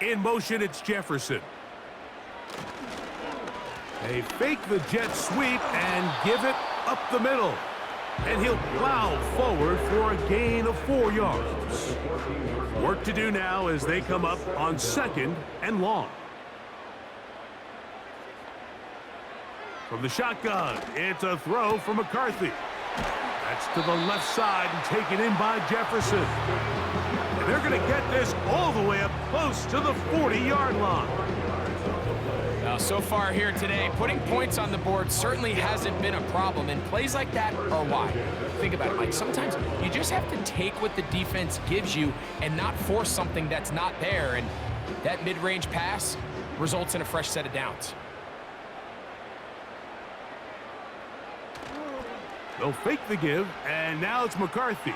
In motion, it's Jefferson. They fake the jet sweep and give it up the middle. And he'll plow forward for a gain of 4 yards. Work to do now as they come up on 2nd and long. From the shotgun, it's a throw from McCarthy. That's to the left side and taken in by Jefferson. And they're going to get this all the way up close to the 40-yard line. Now, so far here today, putting points on the board certainly hasn't been a problem, and plays like that are why. Think about it, Mike. Sometimes you just have to take what the defense gives you and not force something that's not there, and that mid-range pass results in a fresh set of downs. They'll fake the give, and now it's McCarthy.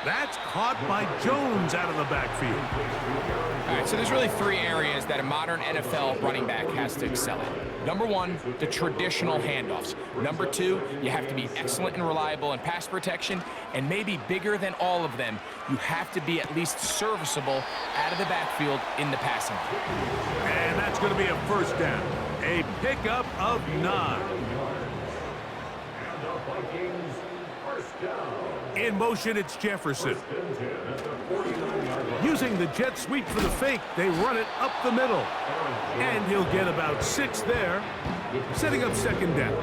That's caught by Jones out of the backfield. All right, so there's really 3 areas that a modern NFL running back has to excel in. Number 1, the traditional handoffs. Number 2, you have to be excellent and reliable in pass protection. And maybe bigger than all of them, you have to be at least serviceable out of the backfield in the passing game. And that's going to be a first down. A pickup of 9. In motion, it's Jefferson. Using the jet sweep for the fake, they run it up the middle. And he'll get about 6 there, setting up 2nd down.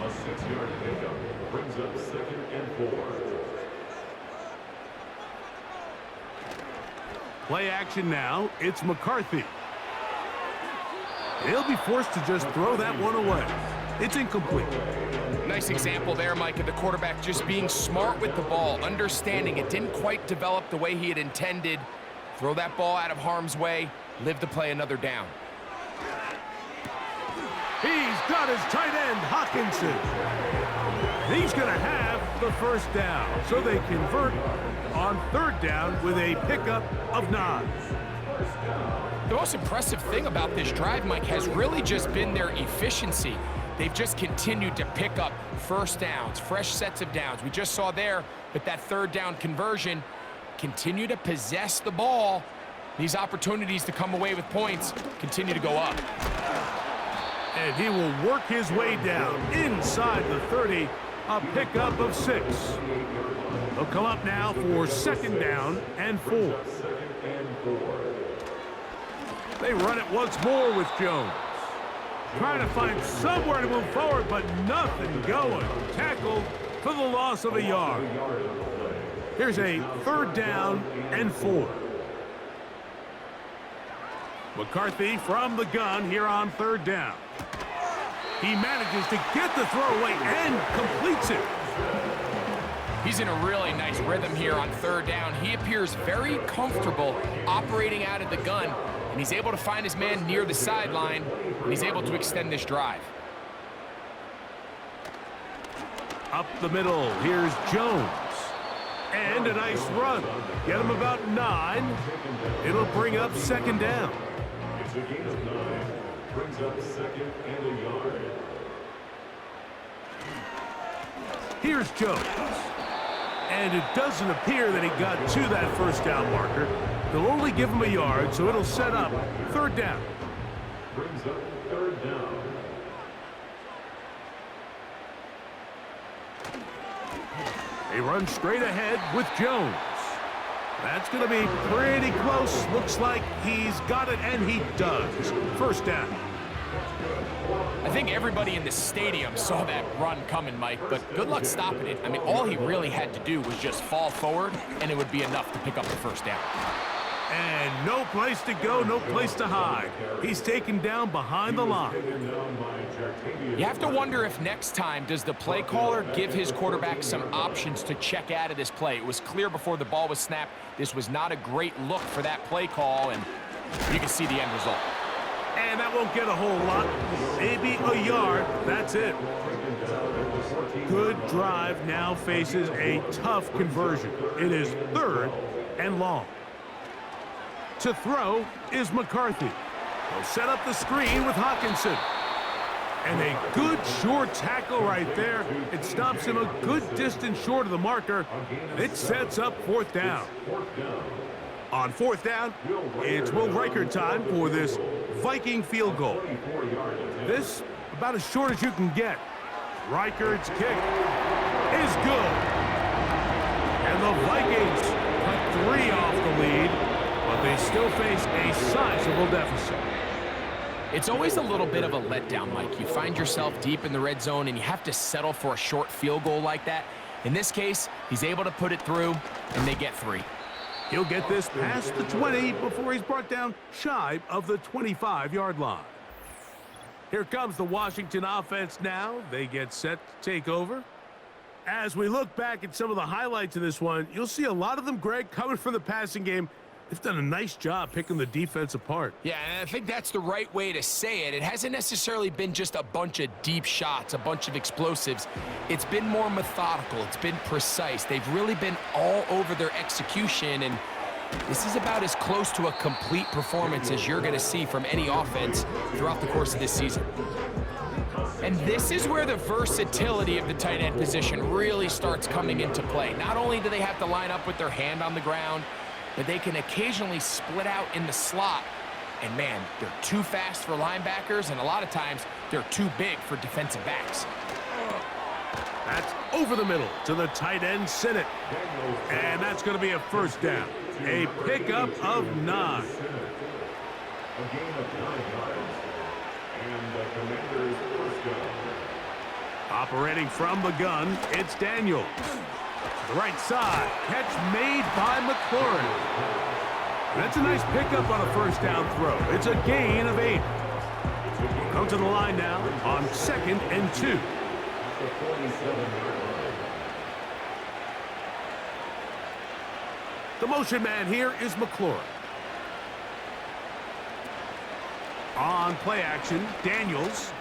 A 6-yard pickup brings up 2nd and 4. Play action now, it's McCarthy. He'll be forced to just throw that one away. It's incomplete. Nice example there, Mike, of the quarterback just being smart with the ball, understanding it didn't quite develop the way he had intended. Throw that ball out of harm's way, live to play another down. He's got his tight end, Hawkinson. He's going to have the first down. So they convert on 3rd down with a pickup of 9. The most impressive thing about this drive, Mike, has really just been their efficiency. They've just continued to pick up first downs, fresh sets of downs. We just saw there with that 3rd down conversion, continue to possess the ball. These opportunities to come away with points continue to go up. And he will work his way down inside the 30, a pickup of 6. They'll come up now for 2nd down and 4. They run it once more with Jones. Trying to find somewhere to move forward, but nothing going. Tackled for the loss of a yard. Here's a 3rd down and 4. McCarthy from the gun here on 3rd down. He manages to get the throw away and completes it. He's in a really nice rhythm here on 3rd down. He appears very comfortable operating out of the gun, and he's able to find his man near the sideline, and he's able to extend this drive. Up the middle, here's Jones. And a nice run. Get him about 9. It'll bring up 2nd down. It's a gain of 9. Brings up 2nd and a yard. Here's Jones. And it doesn't appear that he got to that first down marker. They'll only give him a yard, so it'll set up third down. Brings up third down. They run straight ahead with Jones. That's going to be pretty close. Looks like he's got it, and he does. First down. I think everybody in the stadium saw that run coming, Mike, but good luck stopping it. I mean, all he really had to do was just fall forward, and it would be enough to pick up the first down. And no place to go, no place to hide. He's taken down behind the line. You have to wonder if next time does the play caller give his quarterback some options to check out of this play. It was clear before the ball was snapped. This was not a great look for that play call, and you can see the end result. And that won't get a whole lot. Maybe a yard. That's it. Good drive now faces a tough conversion. It is third and long. To throw is McCarthy. He'll set up the screen with Hawkinson. And a good short tackle right there. It stops him a good distance short of the marker. It sets up fourth down. On fourth down, it's Will Reichert time for this Viking field goal. This about as short as you can get. Reichert's kick is good. And the Vikings cut 3 off the lead, but they still face a sizable deficit. It's always a little bit of a letdown, Mike. You find yourself deep in the red zone, and you have to settle for a short field goal like that. In this case, he's able to put it through, and they get 3. He'll get this past the 20 before he's brought down shy of the 25-yard line. Here comes the Washington offense now. They get set to take over. As we look back at some of the highlights of this one, you'll see a lot of them, Greg, coming from the passing game. They've done a nice job picking the defense apart. Yeah, and I think that's the right way to say it. It hasn't necessarily been just a bunch of deep shots, a bunch of explosives. It's been more methodical. It's been precise. They've really been all over their execution, and this is about as close to a complete performance as you're going to see from any offense throughout the course of this season. And this is where the versatility of the tight end position really starts coming into play. Not only do they have to line up with their hand on the ground, but they can occasionally split out in the slot. And man, they're too fast for linebackers, and a lot of times they're too big for defensive backs. That's over the middle to the tight end, Sinnott. And that's going to be a first down. A pickup of 9. A gain of 9 yards. And the Commanders' first down. Operating from the gun, it's Daniels. The right side, catch made by McLaurin. That's a nice pickup on a first down throw. It's a gain of 8. Come to the line now on 2nd and 2. The 47-yard line. The motion man here is McLaurin. On play action, Daniels.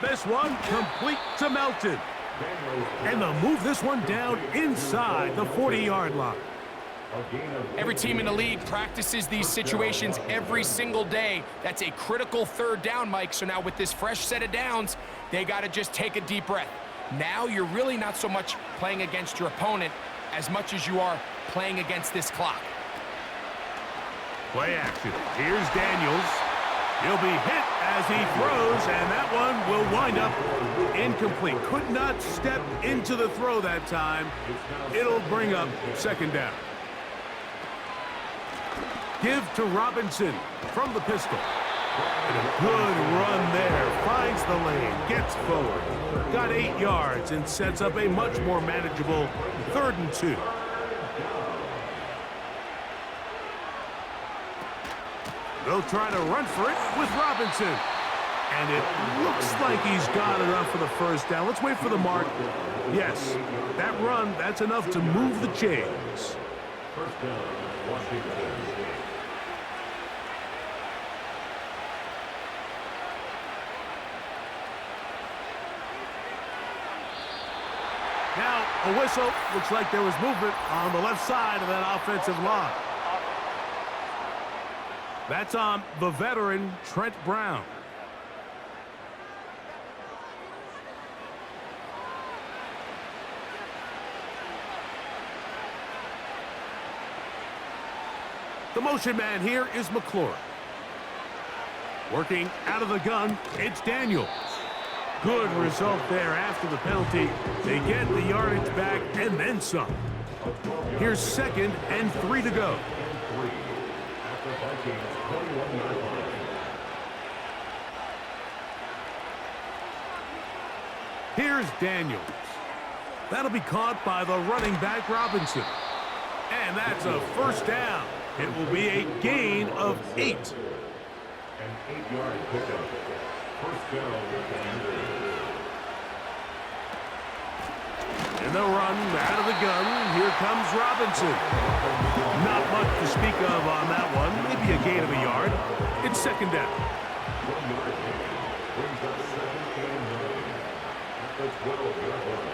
This one complete to Melton. And they'll move this one down inside the 40-yard line. Every team in the league practices these situations every single day. That's a critical third down, Mike. So now with this fresh set of downs, they got to just take a deep breath. Now you're really not so much playing against your opponent as much as you are playing against this clock. Play action. Here's Daniels. He'll be hit as he throws, and that one will wind up incomplete. Could not step into the throw that time. It'll bring up second down. Give to Robinson from the pistol. And a good run there. Finds the lane, gets forward. Got 8 yards and sets up a much more manageable 3rd and 2. They'll try to run for it with Robinson. And it looks like he's got enough for the first down. Let's wait for the mark. Yes, that run, that's enough to move the chains. First down, Washington. Now, a whistle. Looks like there was movement on the left side of that offensive line. That's on the veteran, Trent Brown. The motion man here is McLaurin. Working out of the gun, it's Daniels. Good result there after the penalty. They get the yardage back and then some. Here's 2nd and 3 to go. Here's Daniels. That'll be caught by the running back Robinson. And that's a first down. It will be a gain of 8. An 8-yard pickup. First down. And they'll run out of the gun. Here comes Robinson. Not much to speak of on that one. Maybe a gain of a yard. It's 2nd down. 1-yard gain. Brings up 2nd and 9. At the 12-yard line.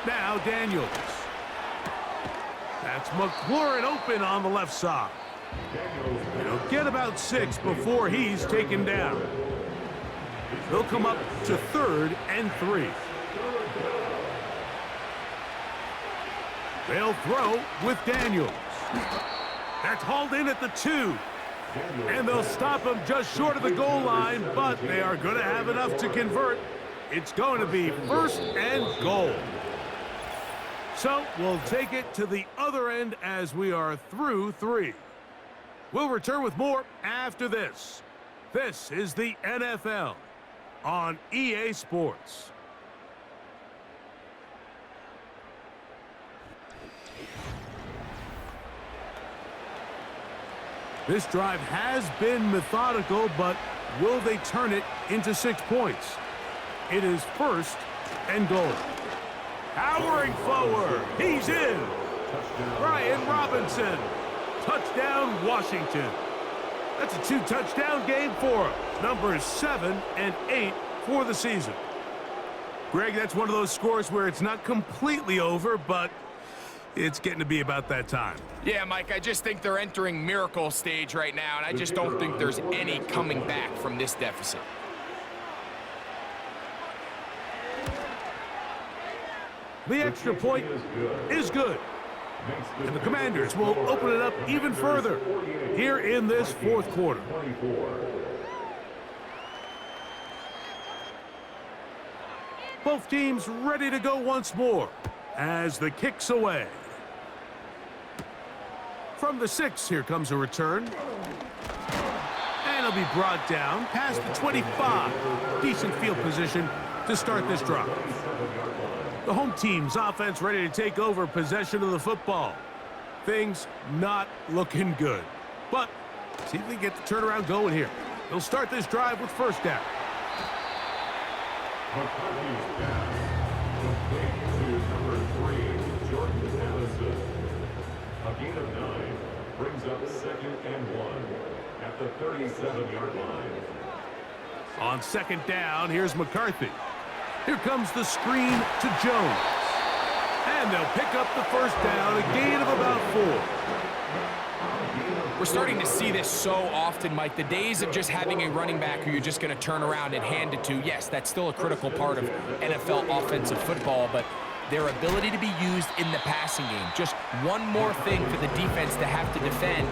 Now Daniels. That's McLaurin open on the left side. He'll get about 6 before he's taken down. They'll come up to 3rd and 3. They'll throw with Daniels. That's hauled in at the 2. And they'll stop him just short of the goal line, but they are going to have enough to convert. It's going to be 1st and goal. So we'll take it to the other end as we are through 3. We'll return with more after this. This is the NFL on EA Sports. This drive has been methodical, but will they turn it into 6 points? It is 1st and goal. Powering forward. He's in. Brian Robinson. Touchdown, Washington. That's a 2-touchdown game for him. Numbers 7 and 8 for the season. Greg, that's one of those scores where it's not completely over, but it's getting to be about that time. Yeah, Mike, I just think they're entering miracle stage right now, and I just don't think there's any coming back from this deficit. The extra point is good. And the Commanders will open it up even further here in this 4th quarter. Both teams ready to go once more as the kick's away. From the 6, here comes a return. And it'll be brought down past the 25. Decent field position to start this drive. The home team's offense ready to take over possession of the football. Things not looking good. But see if they get the turnaround going here. They'll start this drive with 1st down. McCarthy's pass. Complete to number 3, Jordan Addison. A gain of 9 brings up 2nd and 1 at the 37-yard line. On 2nd down, here's McCarthy. Here comes the screen to Jones. And they'll pick up the 1st down, a gain of about 4. We're starting to see this so often, Mike. The days of just having a running back who you're just going to turn around and hand it to, yes, that's still a critical part of NFL offensive football, but their ability to be used in the passing game. Just one more thing for the defense to have to defend.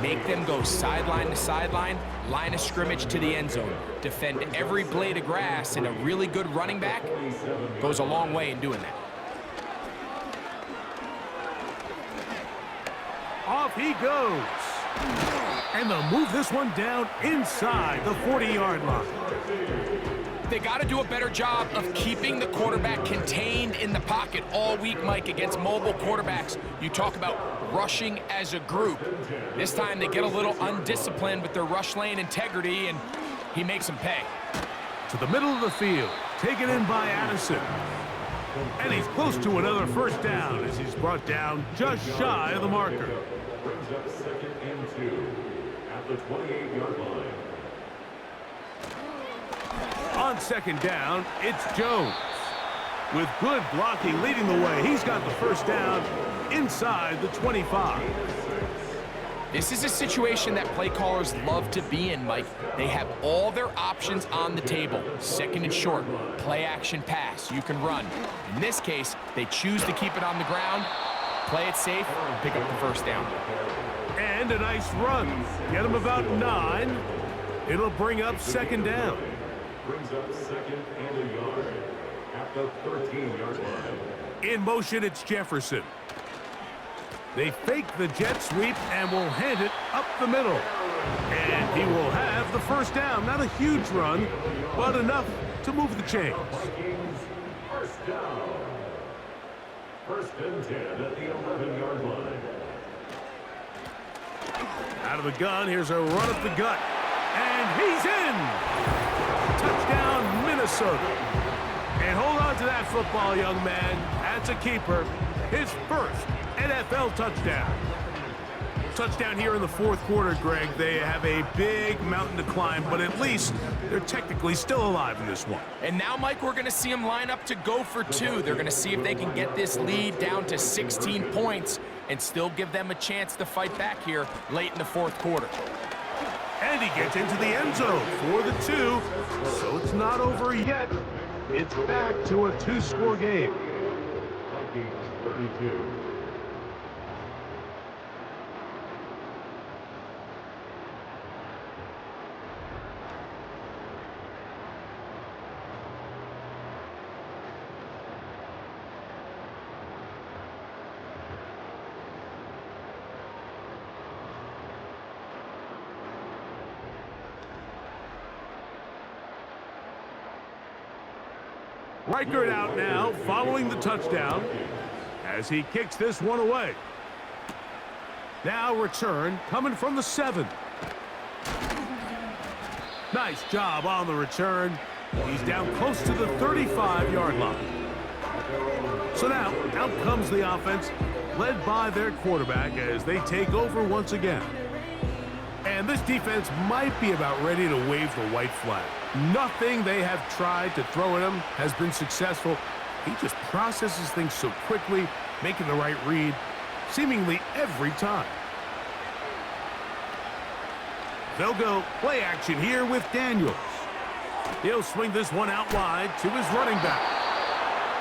Make them go sideline to sideline, line of scrimmage to the end zone. Defend every blade of grass, and a really good running back goes a long way in doing that. Off he goes. And they'll move this one down inside the 40-yard line. They got to do a better job of keeping the quarterback contained in the pocket all week, Mike, against mobile quarterbacks. You talk about rushing as a group. This time they get a little undisciplined with their rush lane integrity, and he makes them pay. To the middle of the field, taken in by Addison. And he's close to another 1st down as he's brought down just shy of the marker. Brings up 2nd and 2 at the 28-yard line. On 2nd down, it's Jones. With good blocking leading the way, he's got the 1st down inside the 25. This is a situation that play callers love to be in, Mike. They have all their options on the table. Second and short, play action pass, you can run. In this case, they choose to keep it on the ground, play it safe, and pick up the first down. And a nice run. Get him about 9. It'll bring up second down. Brings up second and a yard at the 13-yard line. In motion, it's Jefferson. They fake the jet sweep and will hand it up the middle. And he will have the first down. Not a huge run, but enough to move the chains. Vikings, first down. First and 10 at the 11-yard line. Out of the gun, here's a run up the gut. And he's in! Touchdown, Minnesota. And hold on to that football, young man. That's a keeper. His first NFL touchdown. Touchdown here in the fourth quarter, Greg. They have a big mountain to climb, but at least they're technically still alive in this one. And now, Mike, we're going to see them line up to go for 2. They're going to see if they can get this lead down to 16 points and still give them a chance to fight back here late in the fourth quarter. And he gets into the end zone for the 2, so it's not over yet. It's back to a 2-score game. Vikings, 32. Reichert out now, following the touchdown, as he kicks this one away. Now return, coming from the 7. Nice job on the return. He's down close to the 35-yard line. So now, out comes the offense, led by their quarterback as they take over once again. And this defense might be about ready to wave the white flag. Nothing they have tried to throw at him has been successful. He just processes things so quickly, making the right read, seemingly every time. They'll go play action here with Daniels. He'll swing this one out wide to his running back.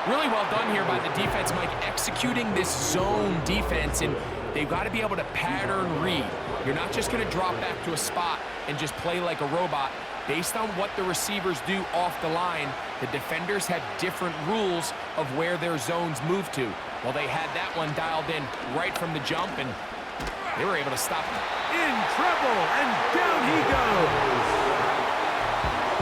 Really well done here by the defense, Mike, executing this zone defense, and they've got to be able to pattern read. You're not just going to drop back to a spot and just play like a robot. Based on what the receivers do off the line, the defenders have different rules of where their zones move to. Well, they had that one dialed in right from the jump, and they were able to stop him. In trouble, and down he goes.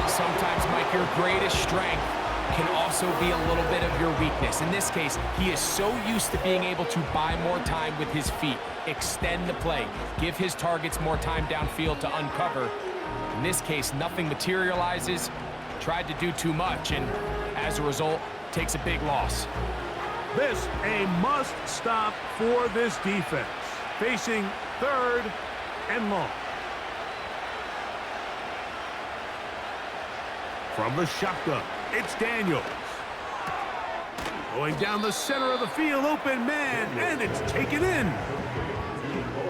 Sometimes, Mike, your greatest strength can also be a little bit of your weakness. In this case, he is so used to being able to buy more time with his feet, extend the play, give his targets more time downfield to uncover. In this case, nothing materializes, tried to do too much, and as a result, takes a big loss. This a must stop for this defense, facing 3rd and long. From the shotgun, it's Daniels. Going down the center of the field, open man, and it's taken in.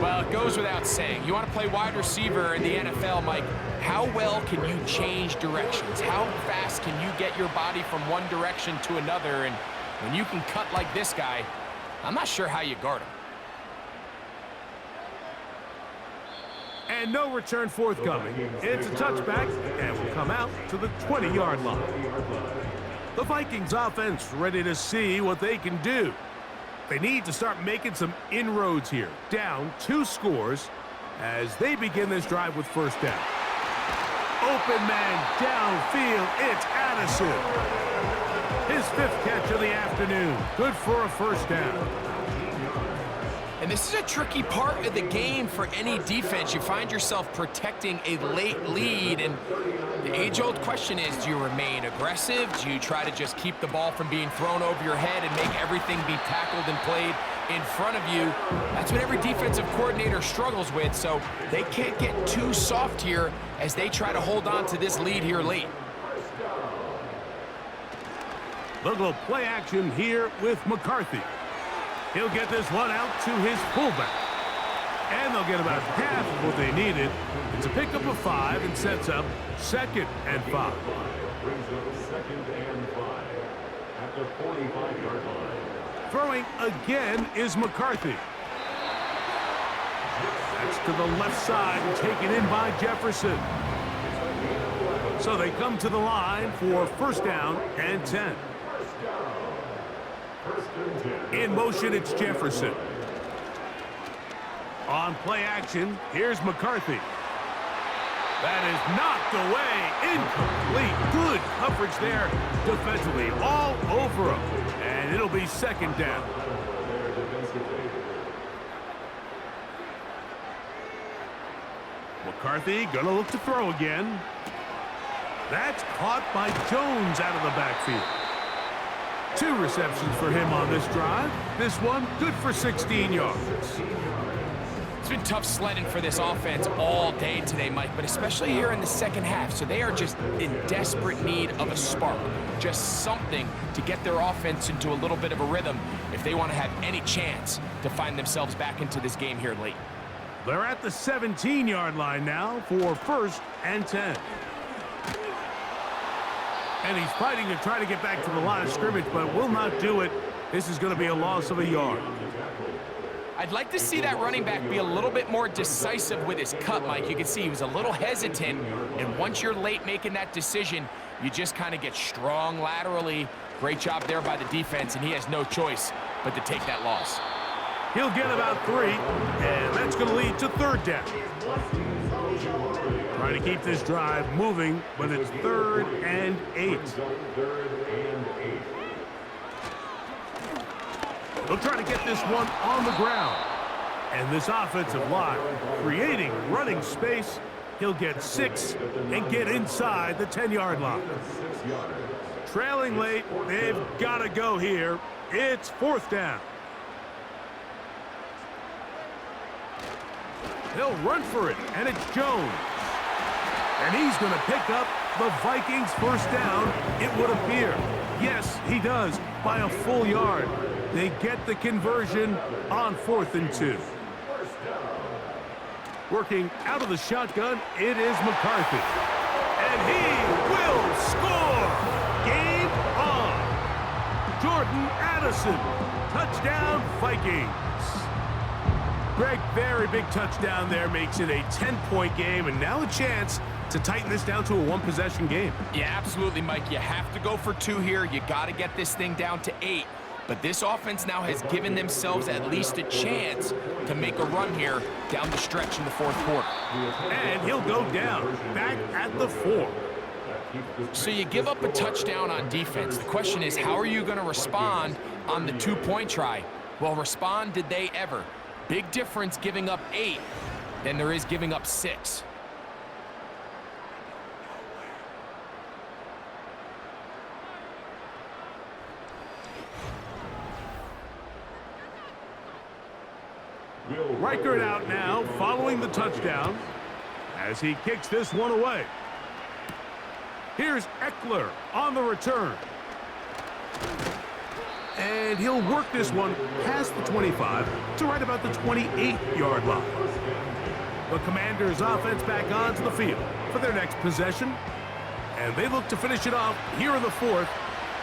Well, it goes without saying. You want to play wide receiver in the NFL, Mike, how well can you change directions? How fast can you get your body from one direction to another? And when you can cut like this guy, I'm not sure how you guard him. And no return forthcoming. It's a touchback and will come out to the 20-yard line. The Vikings offense ready to see what they can do. They need to start making some inroads here. Down 2 scores as they begin this drive with first down. Open man downfield. It's Addison. His 5th catch of the afternoon. Good for a first down. And this is a tricky part of the game for any defense. You find yourself protecting a late lead, and the age-old question is, do you remain aggressive? Do you try to just keep the ball from being thrown over your head and make everything be tackled and played in front of you? That's what every defensive coordinator struggles with, so they can't get too soft here as they try to hold on to this lead here late. They'll go play action here with McCarthy. He'll get this one out to his fullback. And they'll get about half of what they needed. It's a pickup of 5 and sets up 2nd and 5. Brings up 2nd and 5 at the 45-yard line. Throwing again is McCarthy. That's to the left side and taken in by Jefferson. So they come to the line for 1st down and 10. In motion, it's Jefferson. On play action, here's McCarthy. That is knocked away. Incomplete. Good coverage there defensively. All over him. And it'll be 2nd down. McCarthy gonna look to throw again. That's caught by Jones out of the backfield. 2 receptions for him on this drive. This one good for 16 yards. It's been tough sledding for this offense all day today, Mike, but especially here in the second half. So they are just in desperate need of a spark, just something to get their offense into a little bit of a rhythm if they want to have any chance to find themselves back into this game here late. They're at the 17-yard line now for 1st and 10. And he's fighting to try to get back to the line of scrimmage, but will not do it. This is going to be a loss of a yard. I'd like to see that running back be a little bit more decisive with his cut, Mike. You can see he was a little hesitant, and once you're late making that decision, you just kind of get strong laterally. Great job there by the defense, and he has no choice but to take that loss. He'll get about 3, and that's going to lead to 3rd down. Trying to keep this drive moving, but it's 3rd and 8. They'll try to get this one on the ground. And this offensive line creating running space. He'll get 6 and get inside the 10-yard line. Trailing late, they've got to go here. It's 4th down. They'll run for it, and it's Jones. And he's going to pick up the Vikings' 1st down, it would appear. Yes, he does, by a full yard. They get the conversion on 4th and 2. Working out of the shotgun, it is McCarthy. And he will score! Game on! Jordan Addison, touchdown Vikings. Greg, very big touchdown there, makes it a 10-point game, and now a chance to tighten this down to a 1-possession game. Yeah, absolutely, Mike. You have to go for 2 here. You got to get this thing down to 8. But this offense now has given themselves at least a chance to make a run here down the stretch in the 4th quarter. And he'll go down, back at the 4. So you give up a touchdown on defense. The question is, how are you going to respond on the 2-point try? Well, respond did they ever? Big difference giving up 8 than there is giving up 6. Reichert out now, following the touchdown, as he kicks this one away. Here's Eckler on the return. And he'll work this one past the 25 to right about the 28-yard line. The Commanders' offense back onto the field for their next possession. And they look to finish it off here in the 4th.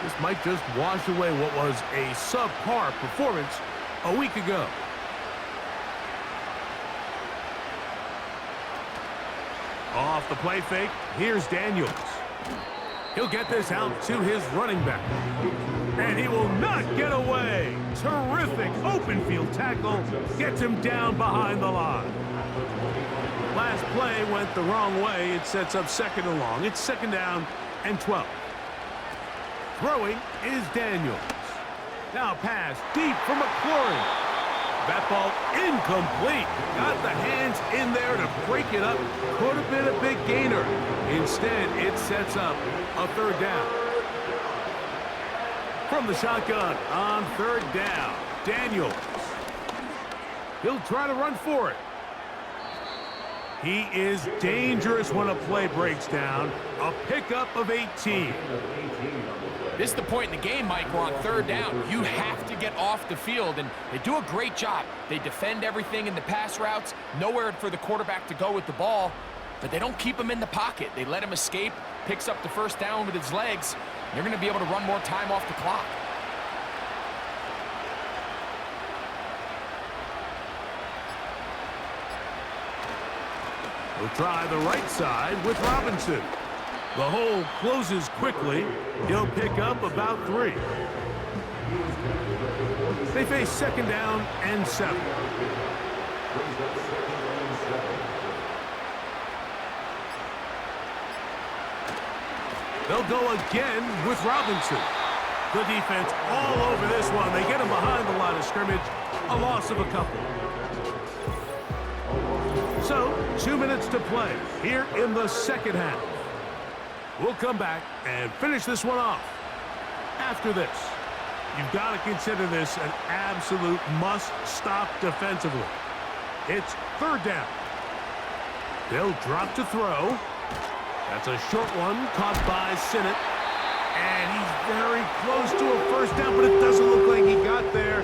This might just wash away what was a subpar performance a week ago. Off the play fake, here's Daniels. He'll get this out to his running back. And he will not get away. Terrific open field tackle. Gets him down behind the line. Last play went the wrong way. It sets up 2nd and long. It's 2nd down and 12. Throwing is Daniels. Now pass deep for McLaurin. That ball incomplete. Got the hands in there to break it up. Could have been a big gainer. Instead, it sets up a 3rd down. From the shotgun on 3rd down, Daniels. He'll try to run for it. He is dangerous when a play breaks down. A pickup of 18. This is the point in the game, Mike, we're on third down. You have to get off the field, and they do a great job. They defend everything in the pass routes, nowhere for the quarterback to go with the ball, but they don't keep him in the pocket. They let him escape, picks up the first down with his legs. They're going to be able to run more time off the clock. We'll try the right side with Robinson. The hole closes quickly. He'll pick up about 3. They face second down and 7. They'll go again with Robinson. The defense all over this one. They get him behind the line of scrimmage. A loss of a couple. So, 2 minutes to play here in the second half. We'll come back and finish this one off. After this, you've got to consider this an absolute must-stop defensively. It's third down. They'll drop to throw. That's a short one caught by Sinnott. And he's very close to a first down, but it doesn't look like he got there.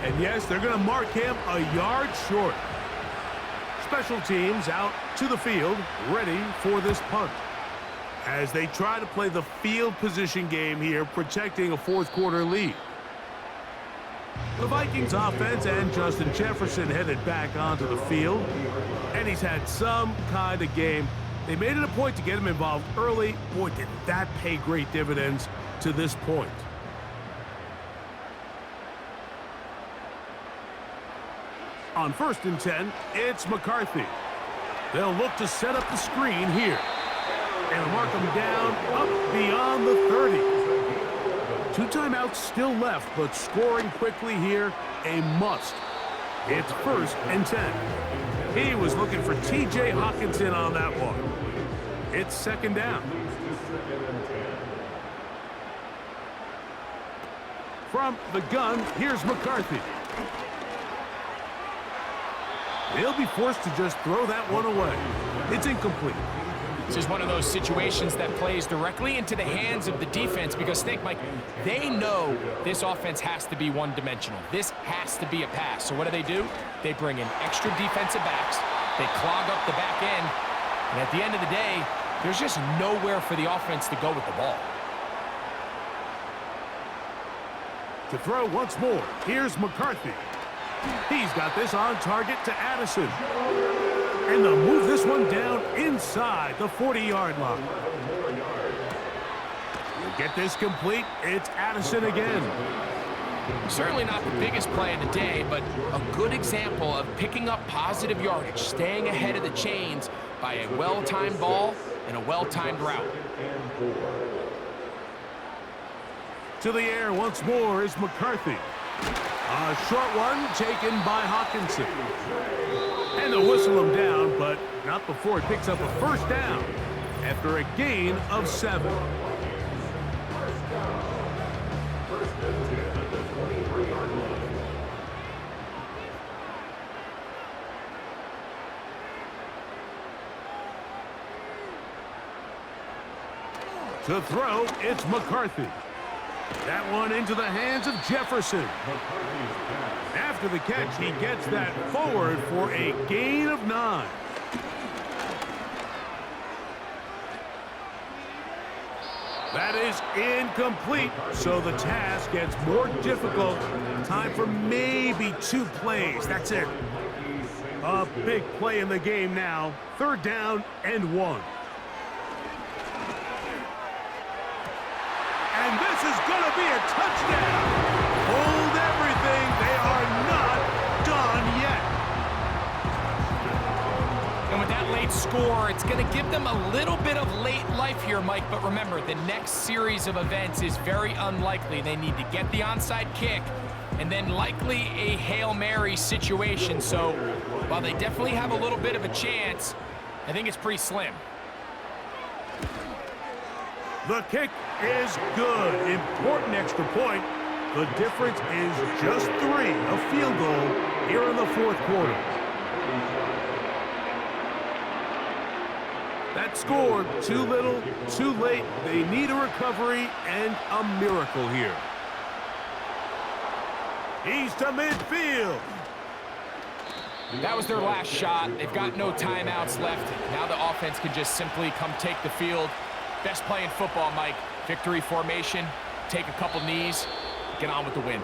And yes, they're going to mark him a yard short. Special teams out to the field, ready for this punt. As they try to play the field position game here, protecting a fourth quarter lead. The Vikings offense and Justin Jefferson headed back onto the field. And he's had some kind of game. They made it a point to get him involved early. Boy, did that pay great dividends to this point. On 1st and 10, it's McCarthy. They'll look to set up the screen here. And mark them down up beyond the 30. 2 timeouts still left, but scoring quickly here, a must. It's 1st and 10. He was looking for T.J. Hockenson on that one. It's second down. From the gun, here's McCarthy. They'll be forced to just throw that one away. It's incomplete. This is one of those situations that plays directly into the hands of the defense because, think, Mike, they know this offense has to be one-dimensional. This has to be a pass. So what do? They bring in extra defensive backs. They clog up the back end. And at the end of the day, there's just nowhere for the offense to go with the ball. To throw once more, here's McCarthy. He's got this on target to Addison. And they'll move this one down inside the 40-yard line. We'll get this complete. It's Addison again. Certainly not the biggest play of the day, but a good example of picking up positive yardage, staying ahead of the chains by a well-timed ball and a well-timed route. To the air once more is McCarthy. A short one taken by Hockenson. And they'll whistle him down, but not before it picks up a first down after a gain of 7. To throw, it's McCarthy. That one into the hands of Jefferson. After the catch, he gets that forward for a gain of 9. That is incomplete, so the task gets more difficult. Time for maybe 2 plays. That's it. A big play in the game now. 3rd down and 1. And this is going to be a touchdown. Hold everything. They are not done yet. And with that late score, it's going to give them a little bit of late life here, Mike. But remember, the next series of events is very unlikely. They need to get the onside kick and then likely a Hail Mary situation. So while they definitely have a little bit of a chance, I think it's pretty slim. The kick is good. Important extra point. The difference is just 3. A field goal here in the 4th quarter. That scored too little, too late. They need a recovery and a miracle here. He's to midfield. That was their last shot. They've got no timeouts left. Now the offense can just simply come take the field. Best play in football, Mike. Victory formation, take a couple knees, get on with the win.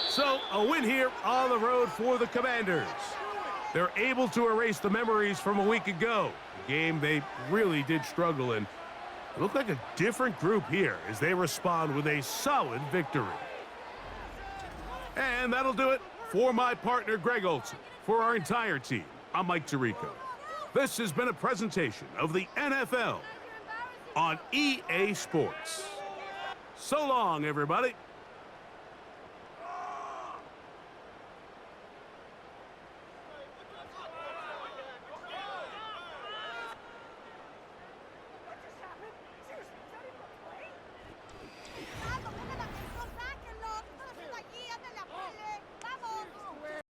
So, a win here on the road for the Commanders. They're able to erase the memories from a week ago, a game they really did struggle in. It looked like a different group here as they respond with a solid victory. And that'll do it for my partner, Greg Olson. For our entire team, I'm Mike Tirico. This has been a presentation of the NFL on EA Sports. So long, everybody.